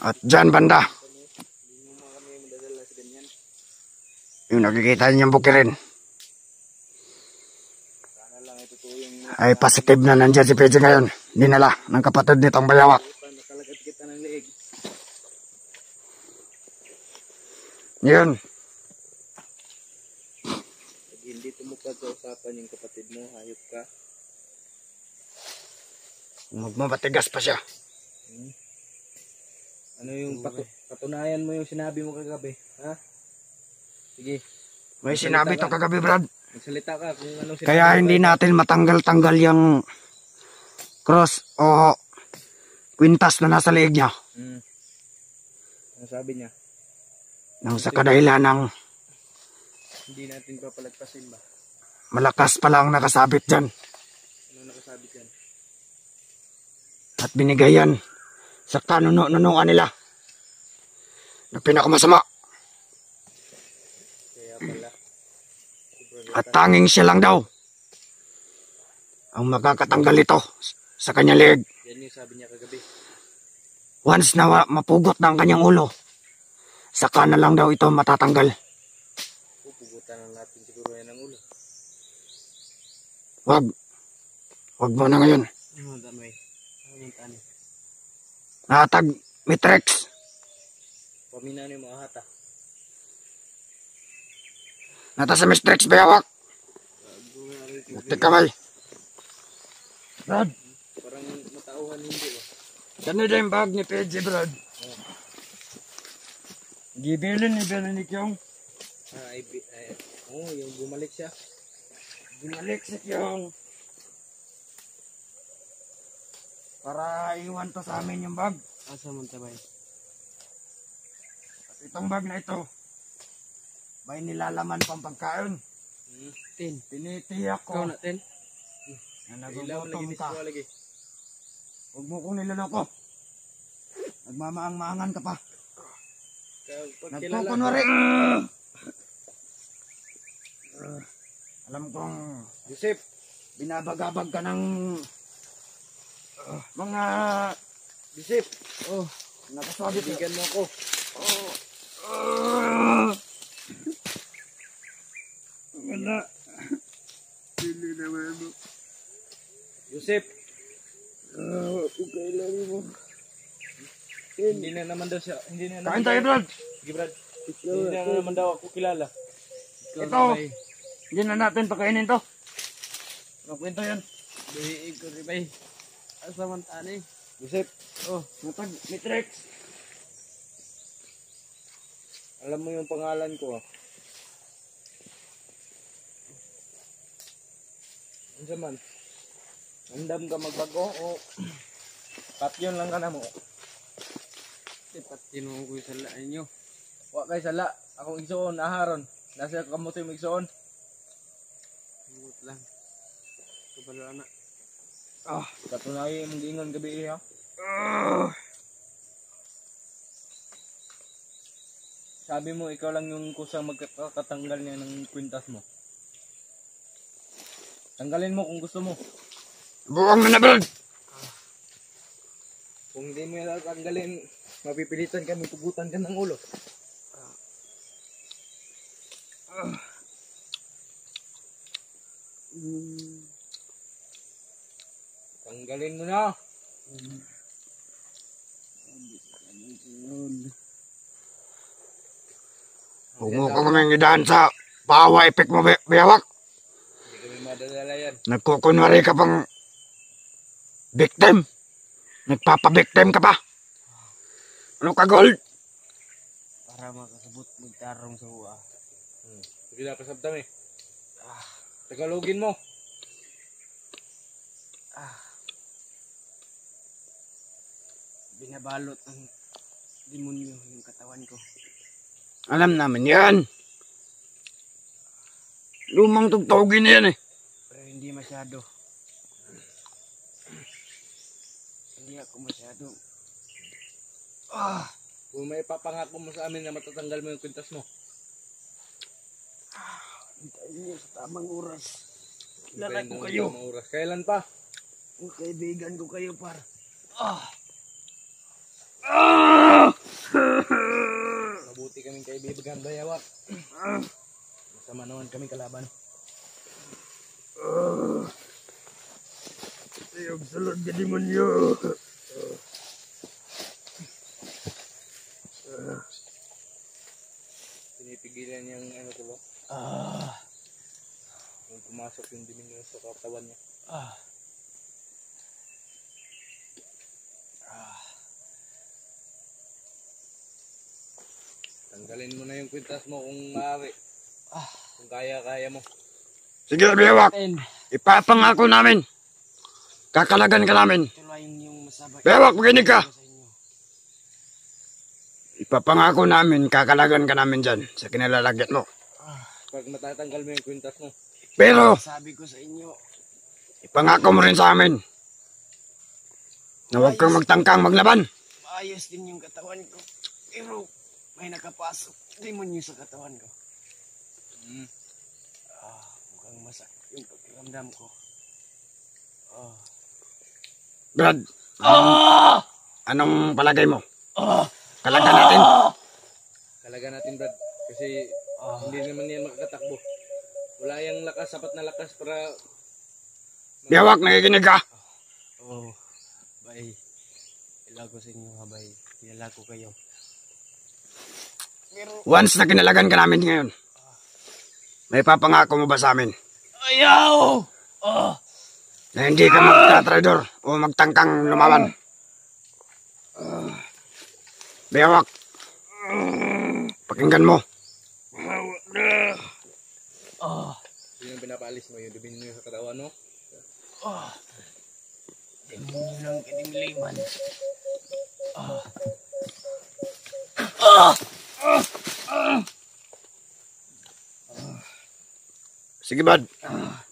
At dyan banda, Hindi mo mga kami madadala sa ganyan. yung nakikita niyo yung bukirin, Sana lang ay totoo yung ay positive na nandyan si PJ ngayon. Dinala ng kapatid nitong Bayawak. nakalagat kita ng leeg. Yun, Pag hindi tumupad sa usapan yung kapatid mo, hayop ka. magmamatigas pa siya. Ano yung patunayan mo yung sinabi mo kagabi? Ha? Sige, May sinabi to kagabi, Brad. magsalita ka kung anong sinabi Kaya mo. hindi natin matanggal-tanggal yung cross o kwintas na nasa leeg niya. Ano sabi niya? Nang sa kadahilan ng Hindi natin papalagpasin ba? malakas pa lang nakasabit dyan. Ano nakasabi dyan? At binigay yan sa kanunuan nila na pinakamasama. Kaya pala. At tanging siya lang daw ang makakatanggal ito sa kanyang leeg. Yan yung sabi niya kagabi. Once na mapugot na ang kanyang ulo, saka na lang daw ito matatanggal. Pupugutan na natin siguro yan ang ulo. Wag mo na ngayon. Ano damay? Ano tani? Natag Mitrex. Pamina ni mga hata. Nata sa Mitrex, Bayawak. Buti kamay. Brad, Parang matauhan hindi ba? kani din yung bag ni PJ, Brad. Gibilin ni Kyong. Yung bumalik siya. Binalik si Kyong. Para iwan to sa amin yung bag. Asa man tabay? At itong bag na ito, may nilalaman pang pagkain. Tin. Tinitiyak Ikaw ko na tin. na Ilaw lagi nagugutom ka. diswa lagi. Huwag mo kong niloloko. Nagmamaang-maangan ka pa. Pagkilala. Nagkukunwari. Alam kong Joseph. binabagabag ka ng mga Joseph. Oh, nakaswagit. bigyan mo ako. Wala. Hindi naman mo. Joseph. Okay lang mo. Hindi na naman daw siya. Hindi na naman. Kain tayo, Brad. Sige, Brad. Hindi na naman daw ako kilala. Ito. Hindi na natin pakainin to. Ano kwento yan? Bihiig ko rin bay. Asa man tani? Joseph. Oh, Natag Mitrex. alam mo yung pangalan ko ah. Ano man? Andam ka magbago o patyon lang ka na mo? Patyon mo ko yung sala ninyo. Wa kay sala. Akong igsoon, aharon. Nasa kamuti mo igsoon. Kamut lang. Kabalo na. Katunay mong giingon gabi ha. Sabi mo ikaw lang yung kusang magkakatanggal niya ng kwintas mo. Tanggalin mo kung gusto mo. Buwang na, Brad. Kung hindi mo yan tanggalin, mapipilitan kami pugutan ka ng ulo. Tanggalin mo na. Huwag mo ka kaming idaan sa pawa epek mo, Bayawak. Hindi kami madadala yan. Nagkukunwari ka pang victim. Nagpapabiktim ka pa. Ano ka, Gold? Para makasabot magtarong sa uwa. Sige na, kasabdam eh. Tagalogin mo. Binabalot ng demonyo yung katawan ko. Alam namin yan. Lumang tugtugin na yan eh. Pero hindi masyado. Hindi ako masyado. Kung may papangako mo sa amin na matatanggal mo yung kwintas mo. Hintayin niyo sa tamang oras. Kilala ko kayo. Kailan pa? Ang kaibigan ko kayo, par. Mabuti kaming kaibigan, Bayawak. Masama naman kami kalaban. Ayog salod ka demonyo. Pinipigilan niyang ano ko ba? Kung pumasok yung demonyo sa katawan niya. Tanggalin mo na yung kwintas mo kung maaari. Kung kaya mo. Sige, Bewak. Ipapangako namin. Kakalagan ka namin. Bewak, makinig ka. Ipapangako namin, kakalagan ka namin dyan sa kinalalagyan mo. Pag matatanggal mo yung kwintas mo. Pero, Sabi ko sa inyo, ipangako mo rin sa amin na huwag kang magtangkang maglaban. maayos din yung katawan ko. Pero may nakapasok demonyo sa katawan ko. Mukhang masakit yung pakiramdam ko. Brad, anong palagay mo? Kalagan natin. Kalagan natin, Brad. Kasi hindi naman yan makakatakbo. Wala yung lakas, sapat na lakas para... Bewak, nakikinig ka. Bay. Ilaw ko sa inyo ha, bay. Ilaw ko kayo. Once na kinalagan ka namin ngayon, may papangako mo ba sa amin? Ayaw! Na hindi ka magtatrador o magtangkang lumaban? Bewak, pakinggan mo. Yun yung pinapaalis mo, yung demonyo sa katawan mo. Demonyo ng kinimliman. Sige, bad.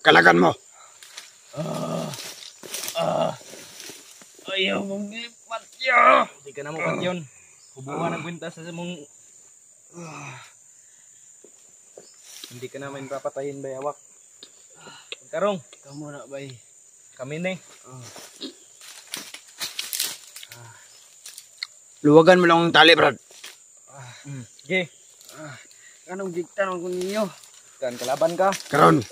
Kalagan mo. Ayaw mong lipat yun. Hindi ka na mo yun. Hubuhan ang kwintas sa mong... Hindi ka namin papatayin, Bayawak. Karong. Ikaw muna, bay. Kami na eh. Luwagan mo lang ang tali, Brad. Okay. Anong gigtan ko ninyo? Dan kalaban ka. Karon,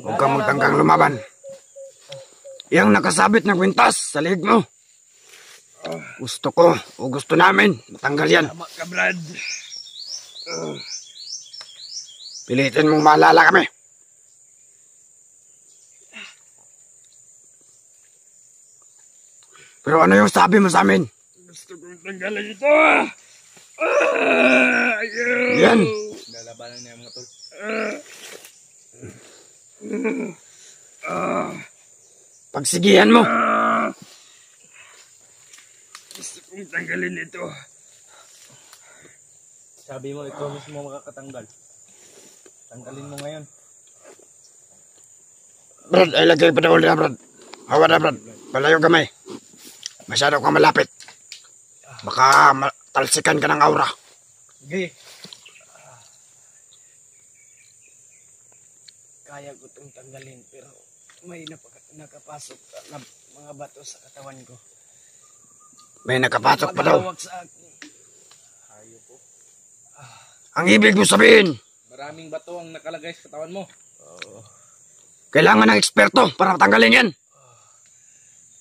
huwag kang magtangkang lumaban. Yang nakasabit na kwintas sa lihig mo. Gusto ko o gusto namin matanggal yan. Tama ka, Brad. Pilitin mong maalala kami. Pero ano yung sabi mo sa amin? Gusto kong tanggalin ito. Yan. Lalabanan niya mga tol. Pagsigihan mo. Gusto kong tanggalin ito. Sabi mo, ikaw mismo makakatanggal. Tanggalin mo ngayon. Brad, ay lagay pa na ulit na, Brad. Hawa na, Brad. Palayo kamay. Masyado kang malapit. Baka talsikan ka ng aura. Okay. Kaya ko itong tanggalin pero may nakapasok na mga bato sa katawan ko. May nakapasok pa daw. Maghawak sa akin. Hayop po. Ang ibig mo sabihin, Maraming bato ang nakalagay sa katawan mo. kailangan ng eksperto para matanggalin yan.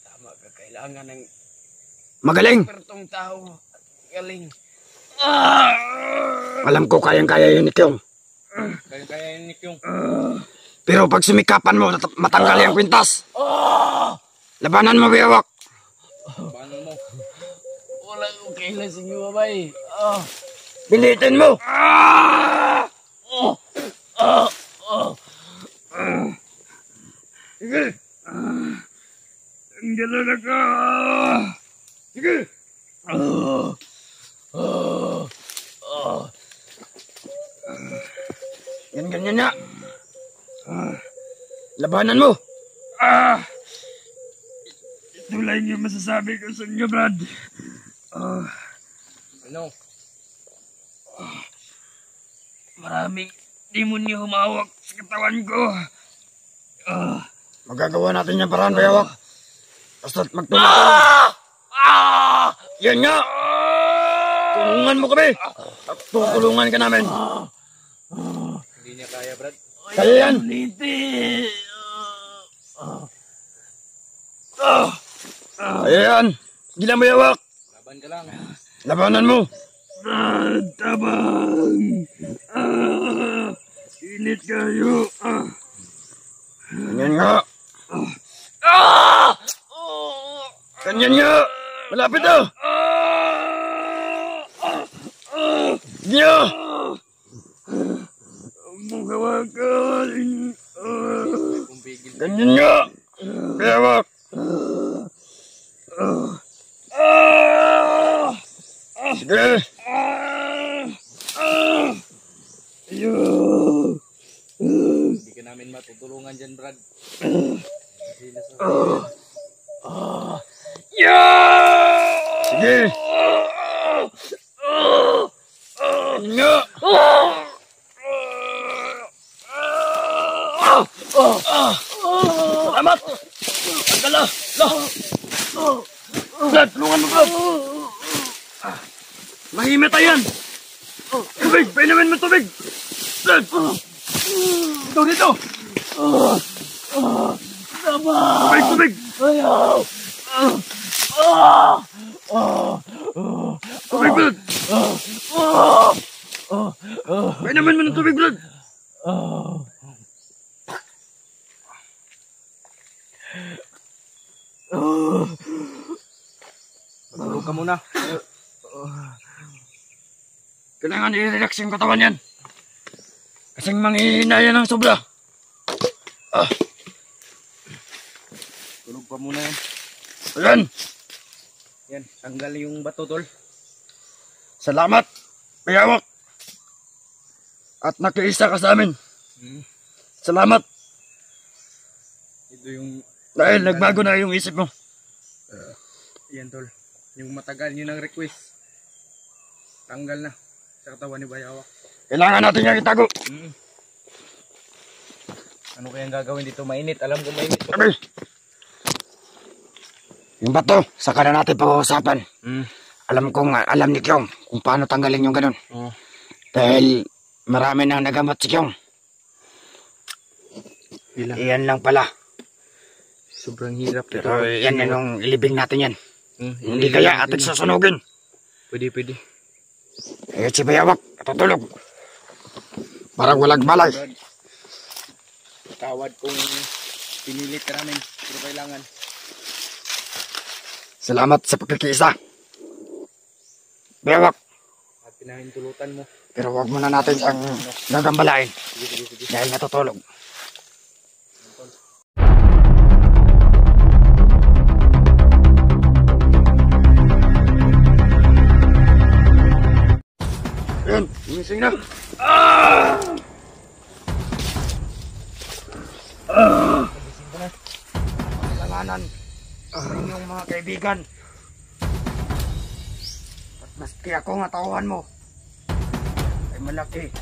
Tama ka, kailangan ng Magaling. pertong tao at galing. Alam ko kayang-kaya yun, Nikyong. Kaya yun yung... Pero pag sumikapan mo, matanggal yung kwintas. Labanan mo, Bewak. Paano mo? Wala kong kailan sa inyo, babay. Pilitin mo. Tagalan ako! Sige! Ganyan na. Labanan mo. Ito lang yung masasabi ko sa inyo, Brad. Ano? Maraming demonyo humawak sa katawan ko. Magagawa natin yung paraan, bayawak. Basta't magtulungan. Yan nga! Tulungan mo kami! At tutulungan ka namin. Hindi niya kaya, Brad. Kaya yan! Kaya yan! Sige lang, bayawak! Laban ka lang. Labanan mo! Tabang! Init kayo! Ganyan nga! Ganyan nga! Malapit na! Niya! Magawakan! Ganyan nga! Bayawak! Sige! Hindi ka namin matutulungan dyan, Brad. Sige! Nga! Salamat! Agala! Brad, tulungan mo, Brad! Mahimit yan! Tubig! Painamin mo tubig! Brad! Dito! Tubig! Tubig, Brad! Painamin mo ng tubig, Brad! Tulog ka muna. Kailangan i-relax yung katawan yan. Kasing manghihina yan ng sobra. Tulog pa muna yan. Ayan. Yan, tanggal yung bato, tol. Salamat, bayawak. At nakiisa ka sa amin. Salamat. Ito yung... Dahil nagbago na yung isip mo. Yan, tol. Yung matagal nyo ng request. Tanggal na sa katawan ni Bayawak. Kailangan natin yung itago. Ano kayang gagawin dito? Mainit. Alam ko mainit. Sabi. Yung bato, saka na natin pag-uusapan. Alam ni Kyong kung paano tanggalin yung ganun. Dahil marami nang nagamot si Kyong. Iyan lang pala. Sobrang hirap. Pero yan yung ilibing natin yan. Hindi kaya ating susunugin. Pwede. Eh, si Bayawak, tutulog. Parang walang balay. Tawad kung pinilit ka namin. Pero kailangan. Salamat sa pagkikiisa. Bayawak, At pinahintulutan mo. pero wag muna natin ang gagambalain. Dahil natutulog. Yan, gumising na. Kailanganan ang inyong mga kaibigan. At maski ako nga tauhan mo ay malaki.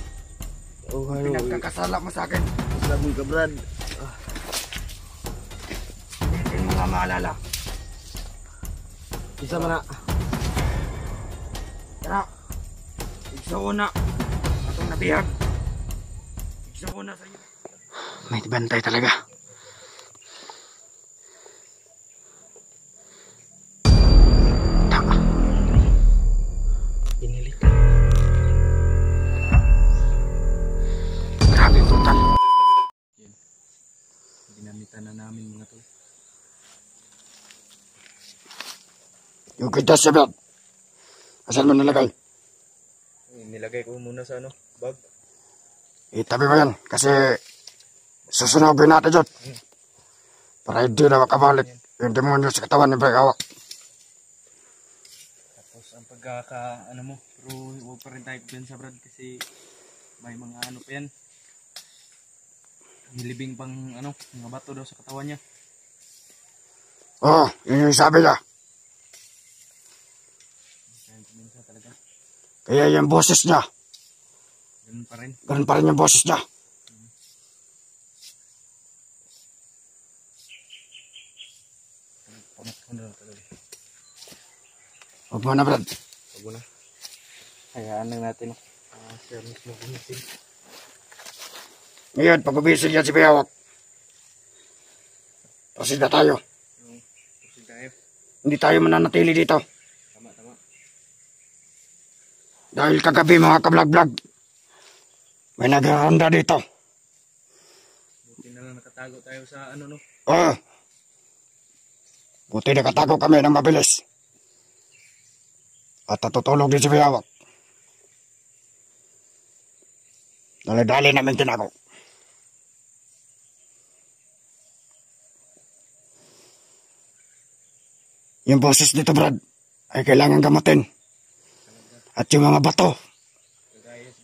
Pinagkakasala mo sa akin. Sabon ka, Brad. Hindi mo nga maalala. Isa mo na. Tara, igsuuna atong nabihag. Igsuuna sa iyo. May bantay talaga. Pinilit. Grabe brutal. Ginamitan na namin mga tol. Yung kitas sa bag. Asan mo nalagay? Nilagay ko muna sa bag. Itabi mo yan kasi susunogin natin dyan. Para hindi na makabalik. yung demonyo sa katawan ni Bayawak. Tapos ang ano mo, pero huwag pa rin tayo kumpiyansa Brad kasi may mga ano pa yan. Nilibing pang mga bato daw sa katawan niya. Oo, yun yung sabi niya. Kaya kumpiyansa talaga. Kaya yung boses niya, Ganun pa rin. ganun pa rin yung boses niya. Huwag mo na, Brad. Huwag mo na. Hayaan lang natin. Siya mismo gumising. Ngayon, pag-ubisig yan si Bayawak. Proceed na tayo. Kasi tayo. Hindi tayo mananatili dito. Tama. Dahil kagabi mga kablog-vlog, may nagharonda dito. Buti na lang nakatago tayo sa no. Oo. Buti nakatago kami ng mabilis. At natutulog din si Bayawak. Dali-dali namin tinago. Yung boses dito, Brad, ay kailangan gamutin. At yung mga bato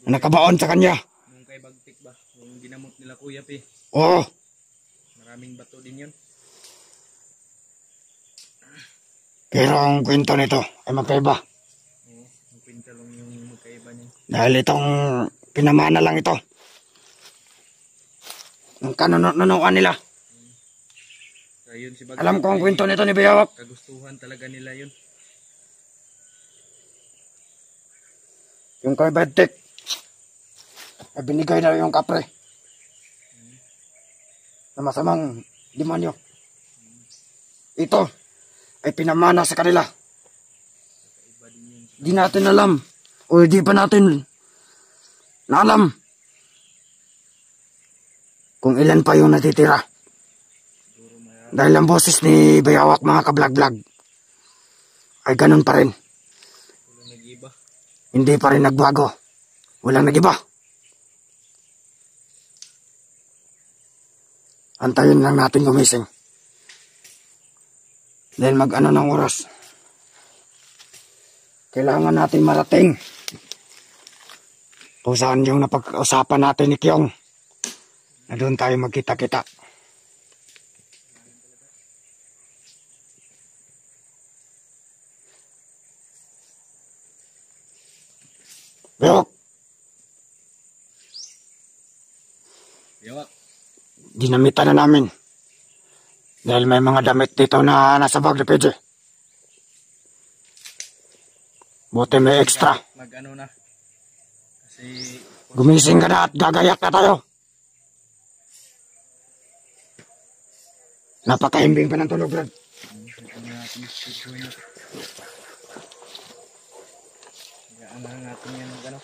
na nakabaon sa kanya. Nung kay Bagtik ba? Yung ginamot nila Kuya P. Oo. Maraming bato din yun. Pero ang kwento nito ay magkaiba. Ang kwenta lang yung magkaiba niya. Dahil itong pinamana lang ito. Ng kanunuan nila. So, yun, si Bagtik, Alam ko ang kwento nito ni Bayawak. kagustuhan talaga nila yun. Yung kay Bagtik ay binigay na yung kapre na masamang demonyo. Ito ay pinamana sa kanila. Di natin alam o di pa natin naalam kung ilan pa yung natitira. Dahil ang boses ni Bayawak mga kablog-vlog ay ganun pa rin. Walang nag-iba. Hindi pa rin nagbago. Walang nagiba. Antayin lang natin gumising. Dahil mag-ano ng oras. Kailangan natin marating kung saan yung napag-usapan natin ni Kyong. Na doon tayo magkita-kita. Bayawak, Bayawak. dinamitan na namin. Dahil may mga damit dito na nasa bag ni PJ. Buti may extra. Mag-ano na. Kasi Gumising ka na at gagayak na tayo. Napakahimbing pa ng tulog, Brad. ano natin gawin natin. Hayaan natin yan mag-ano.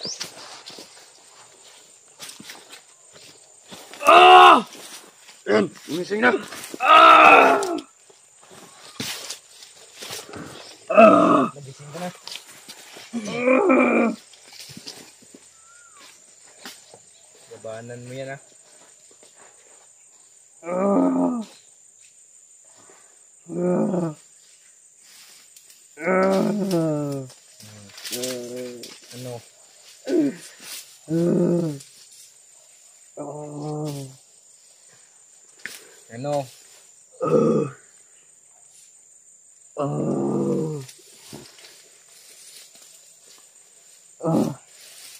Yan, gumising na. Nagising ka na. Gabanan mo yan Ano? Ano?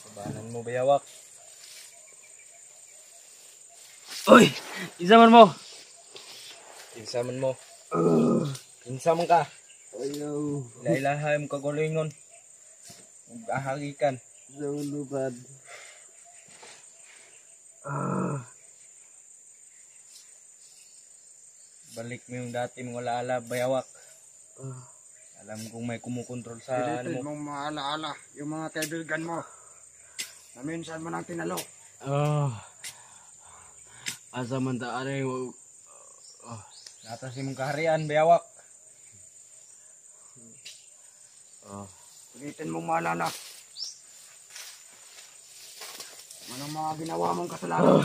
Gabanan mo, Bayawak. Uy, isaman mo. Insaman mo. Insaman ka. Ilailahayam ka gulingon. Mag-ahagikan. Lulubad. Balik mo yung dati mong alaala, Bayawak. Alam kong may kumukontrol sa ano Pilitin mo. mong maalaala yung mga kaibigan mo na minsan mo nang tinalo. Asa man ta aray Natas mong kaharian, Bayawak. Pilitin mong maalala anong mga ginawa mong kasalanan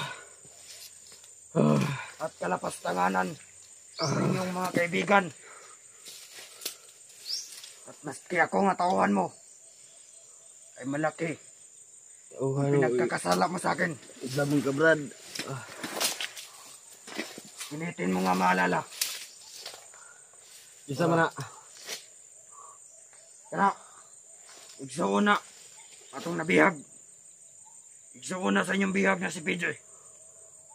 at kalapastanganan Sa inyong mga kaibigan. At maski ako nga tauhan mo ay malaki. Pinagkakasala mo sa akin. Isabong ka, Brad. Pinitin mo nga maalala. Isa man na. Kaya, igsuon na atong nabihag. Igsuon na sa inyong bihag na si PJ.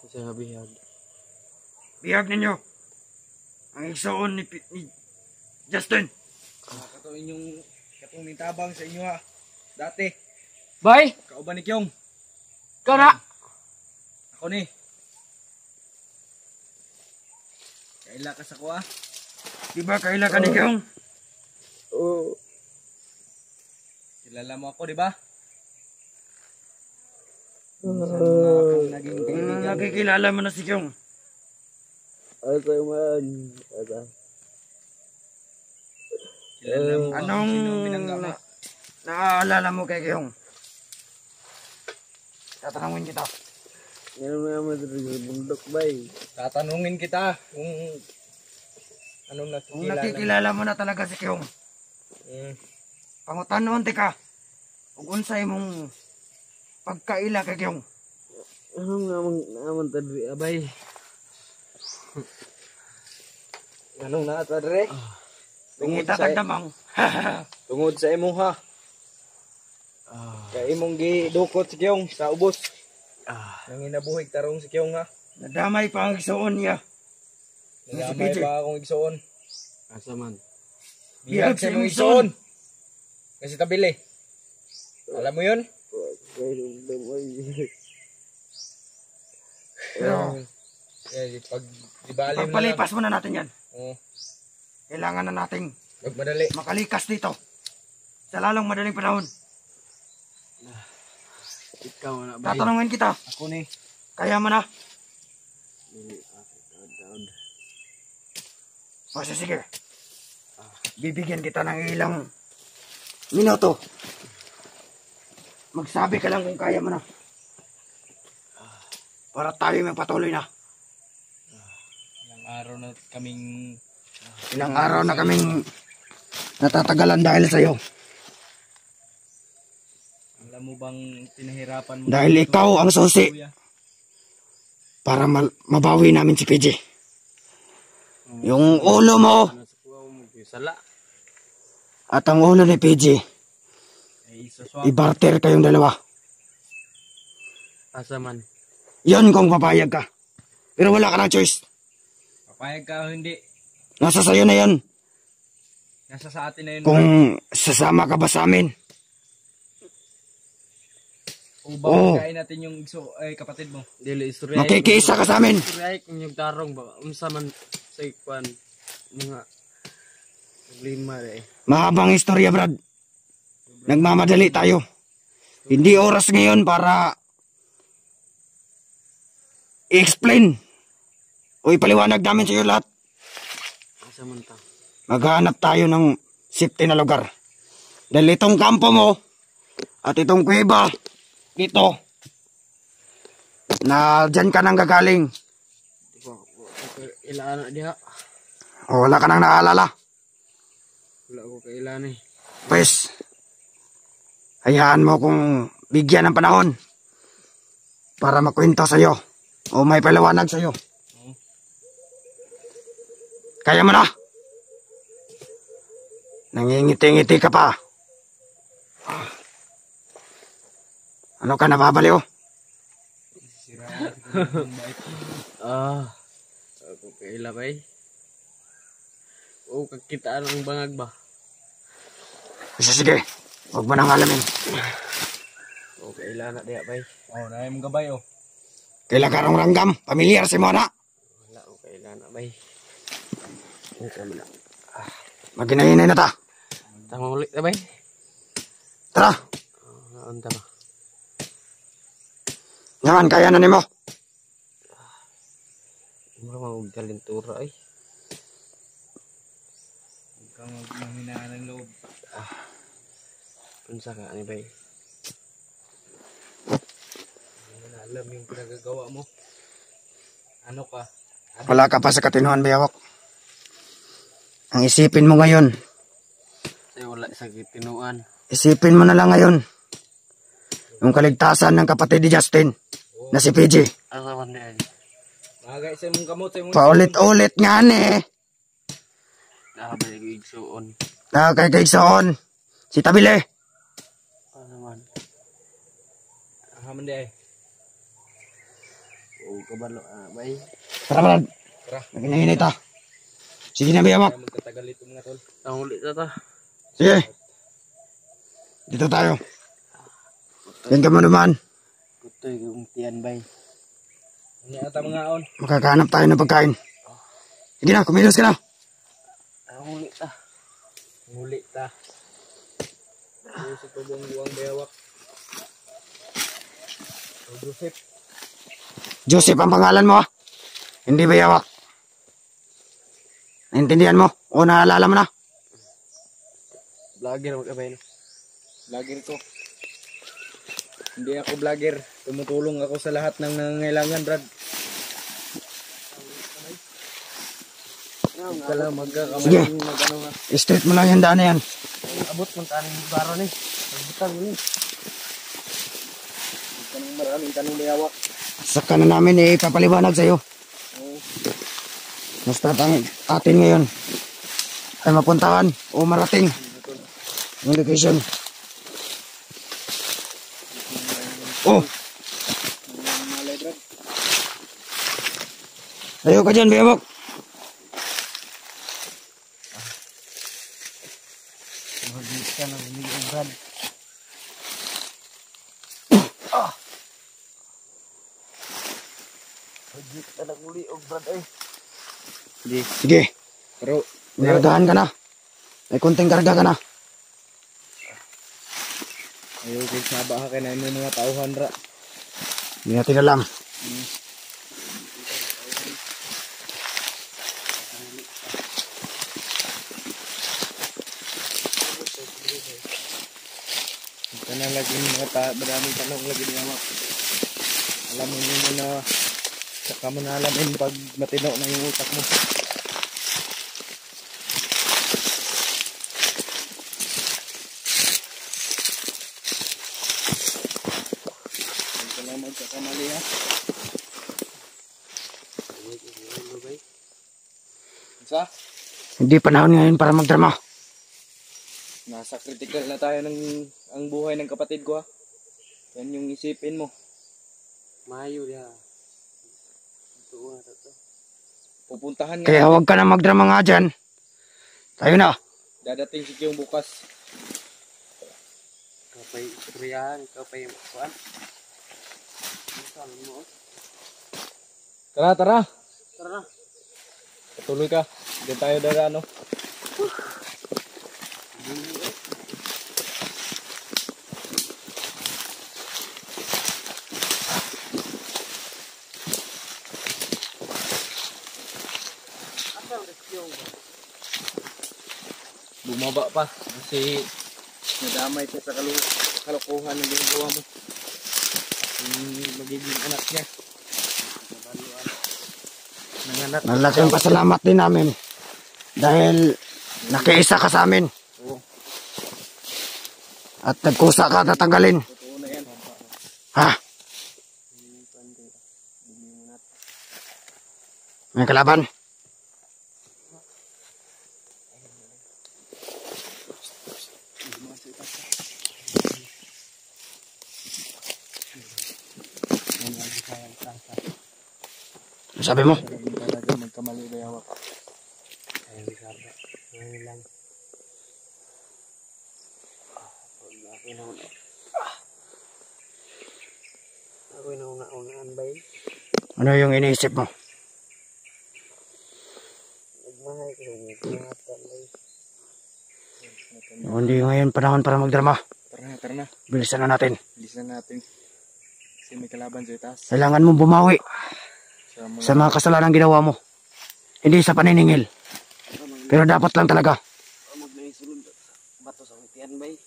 Isa nga bihag. Bihag ninyo. Ang igsuon ni Justin. Katong inyong katong nitabang sa inyo ha. Dati, Bay! kauban ni Kyong. Ikaw na! Ako ni. Kaila ka sa kuha. Diba kaila ka ni Kyong? Oo. Kilala mo ako, di ba? Saan nga akong naging kaibigan. Nakikilala mo na si Kyong. Asa man. Asa. Kilala mo ba Anong kung sino ang binangga mo? naaalala mo kay Kyong? Tatanungin kita. Ngayon mo naman sa bundok, bay. Tatanungin kita kung anong Kung nakikilala. nakikilala mo na talaga si Kyong, pangutanon ti ka. Kung unsay mong pagkaila kay Kyong. Anong naman tadri, abay? Anong nata dre? Itatag damang. Tungod sa imong ha. Kay imong gidukot si Kyong sa ubos. Nang inabuhig tarong si Kyong ha. Nadamay pa ang igsuon niya. Nagamay PJ. pa akong igsoon. Asa man. Bihag Bihag sa sa imong igsoon. igsoon. Kasi tabili. Alam mo yun? Pero Pag ibalim na lang. pagpalipas mo na natin yan. Oo. Kailangan na nating Magmadali. makalikas dito. Sa lalong madaling panahon. Ikaw na, bay. Tatanungin kita. Ako ni. Kaya mo na. O sige. Bibigyan kita ng ilang minuto. Magsabi ka lang kung kaya mo na. Para tayo magpatuloy na. Ilang araw na kaming natatagalan dahil sa iyo. alam mo bang pinahirapan mo. Dahil ikaw ang susi Kuya? para mabawi namin si PJ. Yung ulo mo Sala. at ang ulo ni PJ, Ay isaswap. i-barter kayong dalawa. Asa man. Yon kung papayag ka. Pero wala ka na choice. Papayag ka o hindi. Nasa sayo na yon. Nasa sa atin na yun. Kung sasama ka ba sa amin. O Oo. ba kain natin yung kapatid mo. Dili istorya. Makikiisa ka sa amin. Istorya kung yung tarong ba. Unsa man sa ikwan. Mga problema eh. Mahabang istorya, Brad. Nagmamadali tayo. Hindi oras ngayon para i-explain o ipaliwanag namin sa iyo lahat. Asa man ta. Maghanap tayo ng safety na lugar. Dahil itong kampo mo at itong kuweba dito na dyan ka nang gagaling Ilaan na diha. o wala ka nang naalala. Wala ko kailan eh. Pues, hayaan mo kung bigyan ng panahon para makwento sa iyo o may paliwanag sa iyo. Kaya mo na. Nangingiti-ngiti ka pa. Ano ka nababaliw? Ako kaila bay. O kakitaan ang bangag ba. Sige, huwag mo nang alamin. O kaila na diha bay. Na yung gabay oh. Kailan ka rong ranggam, pamilyar si Mona. Wala ko kaila na bay. Okay na. Maginahinay na ta. Tama ulit na bay. Tara, Naon ta ba? yan, kaya na nimo. Mura mag kalintura ay. Huwag kang maghinaan ng loob. Unsa ka ani bay? Hindi mo na alam yung pinagagawa mo. Ano ka? Wala ka pa sa katinuan, bayawak. Ang isipin mo ngayon, Sa'yo wala sa tinuan. isipin mo na lang ngayon, yung kaligtasan ng kapatid ni Justin, na si PG. Ano naman yan? Magay sa mong kamot sa mong Paulit-ulit nga ni, Nakabalik yung igsuon. nakakaykaigsoon, si Tabile. Ano naman? haman di ay. Oo, kabalo. Bay. Tara Brad, Tara. naginahinay ta. Sige na biyamak, Kaya magkatagal ito mga tol. Ang ulit na ta. sige. Dito tayo. Yan ka mo naman, Kutoy yung tiyan bay. Ano ata mga on? makakahanap tayo ng pagkain. Sige na, kumilos ka na. Ang ulit ta. Nguli ta. Ano sa tubong buwang bayawak. O Joseph. Joseph ang pangalan mo, hindi Bayawak. Naintindihan mo? O naalala mo na? Vlogger magkabay no. Vlogger ko. Hindi ako vlogger. Tumutulong ako sa lahat ng nangangailangan, Brad. Ika lang Sige. magkakamaling mag-ano nga. Straight mo lang yung daan na yan. Abot ng taning baro ni. Pagbutang ni. Kanang maraming kanang bayawak. Saka na namin ipapaliwanag sa'yo. Basta atin ngayon ay mapuntahan o marating yung location. Oh! Ayaw ka dyan, Bayawak. Magigit ka na bumigay Brad. Magigit ka na uli Brad ay. Sige, Pero, naragahan ka na. May konting karga ka na. ayaw kay saba ka kay na yung mga tauhan ra. Hindi natin alam. Ito na lagi mga maraming tanong lagi niya mak. Alam mo nyo na saka mo na alamin pag matino na yung utak mo. Ito na magkakamali ha. Isa, Hindi panahon ngayon para magdrama. nasa critical na tayo ng ang buhay ng kapatid ko ha. Yan yung isipin mo. Mayo ya. Ito nga to. Pupuntahan nga. Kaya huwag ka na magdrama nga dyan. Tayo na. Dadating si Kiyong bukas. Kapay istoryahan, kapay kuan. Saan mo? Tara, tara. Tara. Patuloy ka. Diyan tayo dadaan, no? Bumaba pa kasi nadamay siya sa kalokohan ng ginagawa mo. Yung magiging anak niya. Nanganak. Malaking pasalamat din namin. Dahil nakiisa ka sa amin. Oo. At nagkusa ka tatanggalin. Totoo na yan. Ha? May kalaban? Ano sabi mo? Talaga magkamali ba yawak? Ayun Ricardo. Ngayon lang. Ako na una-unaan ba yun? Ano yung iniisip mo? Nagmahay ko yung ingatan ba yun? Hindi ngayon panahon para magdrama. Tara na. Bilisan na natin. Bilisan natin. Kasi may kalaban sa itaas. Kailangan mong bumawi Sa sa mga kasalanan ginawa mo. Hindi sa paniningil. Pero dapat lang talaga. Amag na isulod bato sa tiyan ba yun?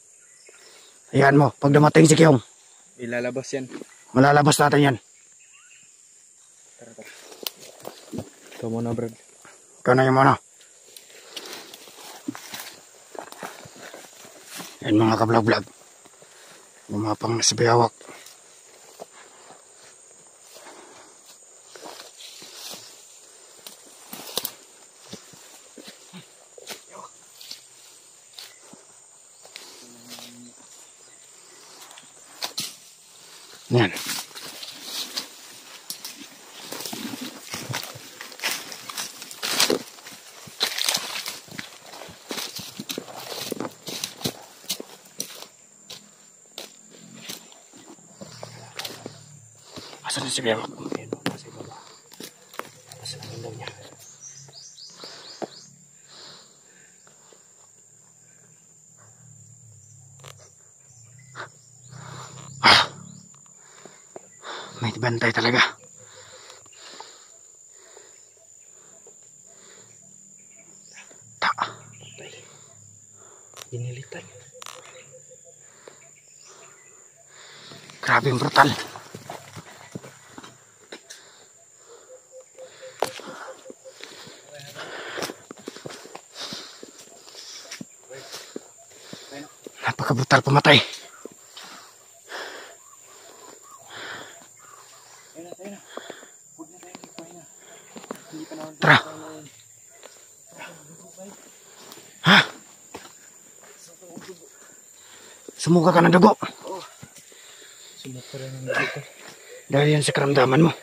Hayaan mo, pag dumating si Kiyong, ilalabas yan. malalabas natin yan. Ikaw muna, Brad. Ikaw na yung muna. Yan mga kablog-vlog. Lumapang na si Bayawak. Yan. Asan na si Bayawak? Ayun, nasa ibaba. Nasa daw niya. May bantay talaga. Inilitan. Grabe yung brutal. Napaka-brutal pumatay. Tara. Ha? Sumuka ka ng dugo. Sumukura ng dito. Dahil yan sa karamdaman mo.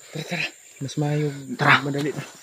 Tara. Mas mayog. Tara. Madali na.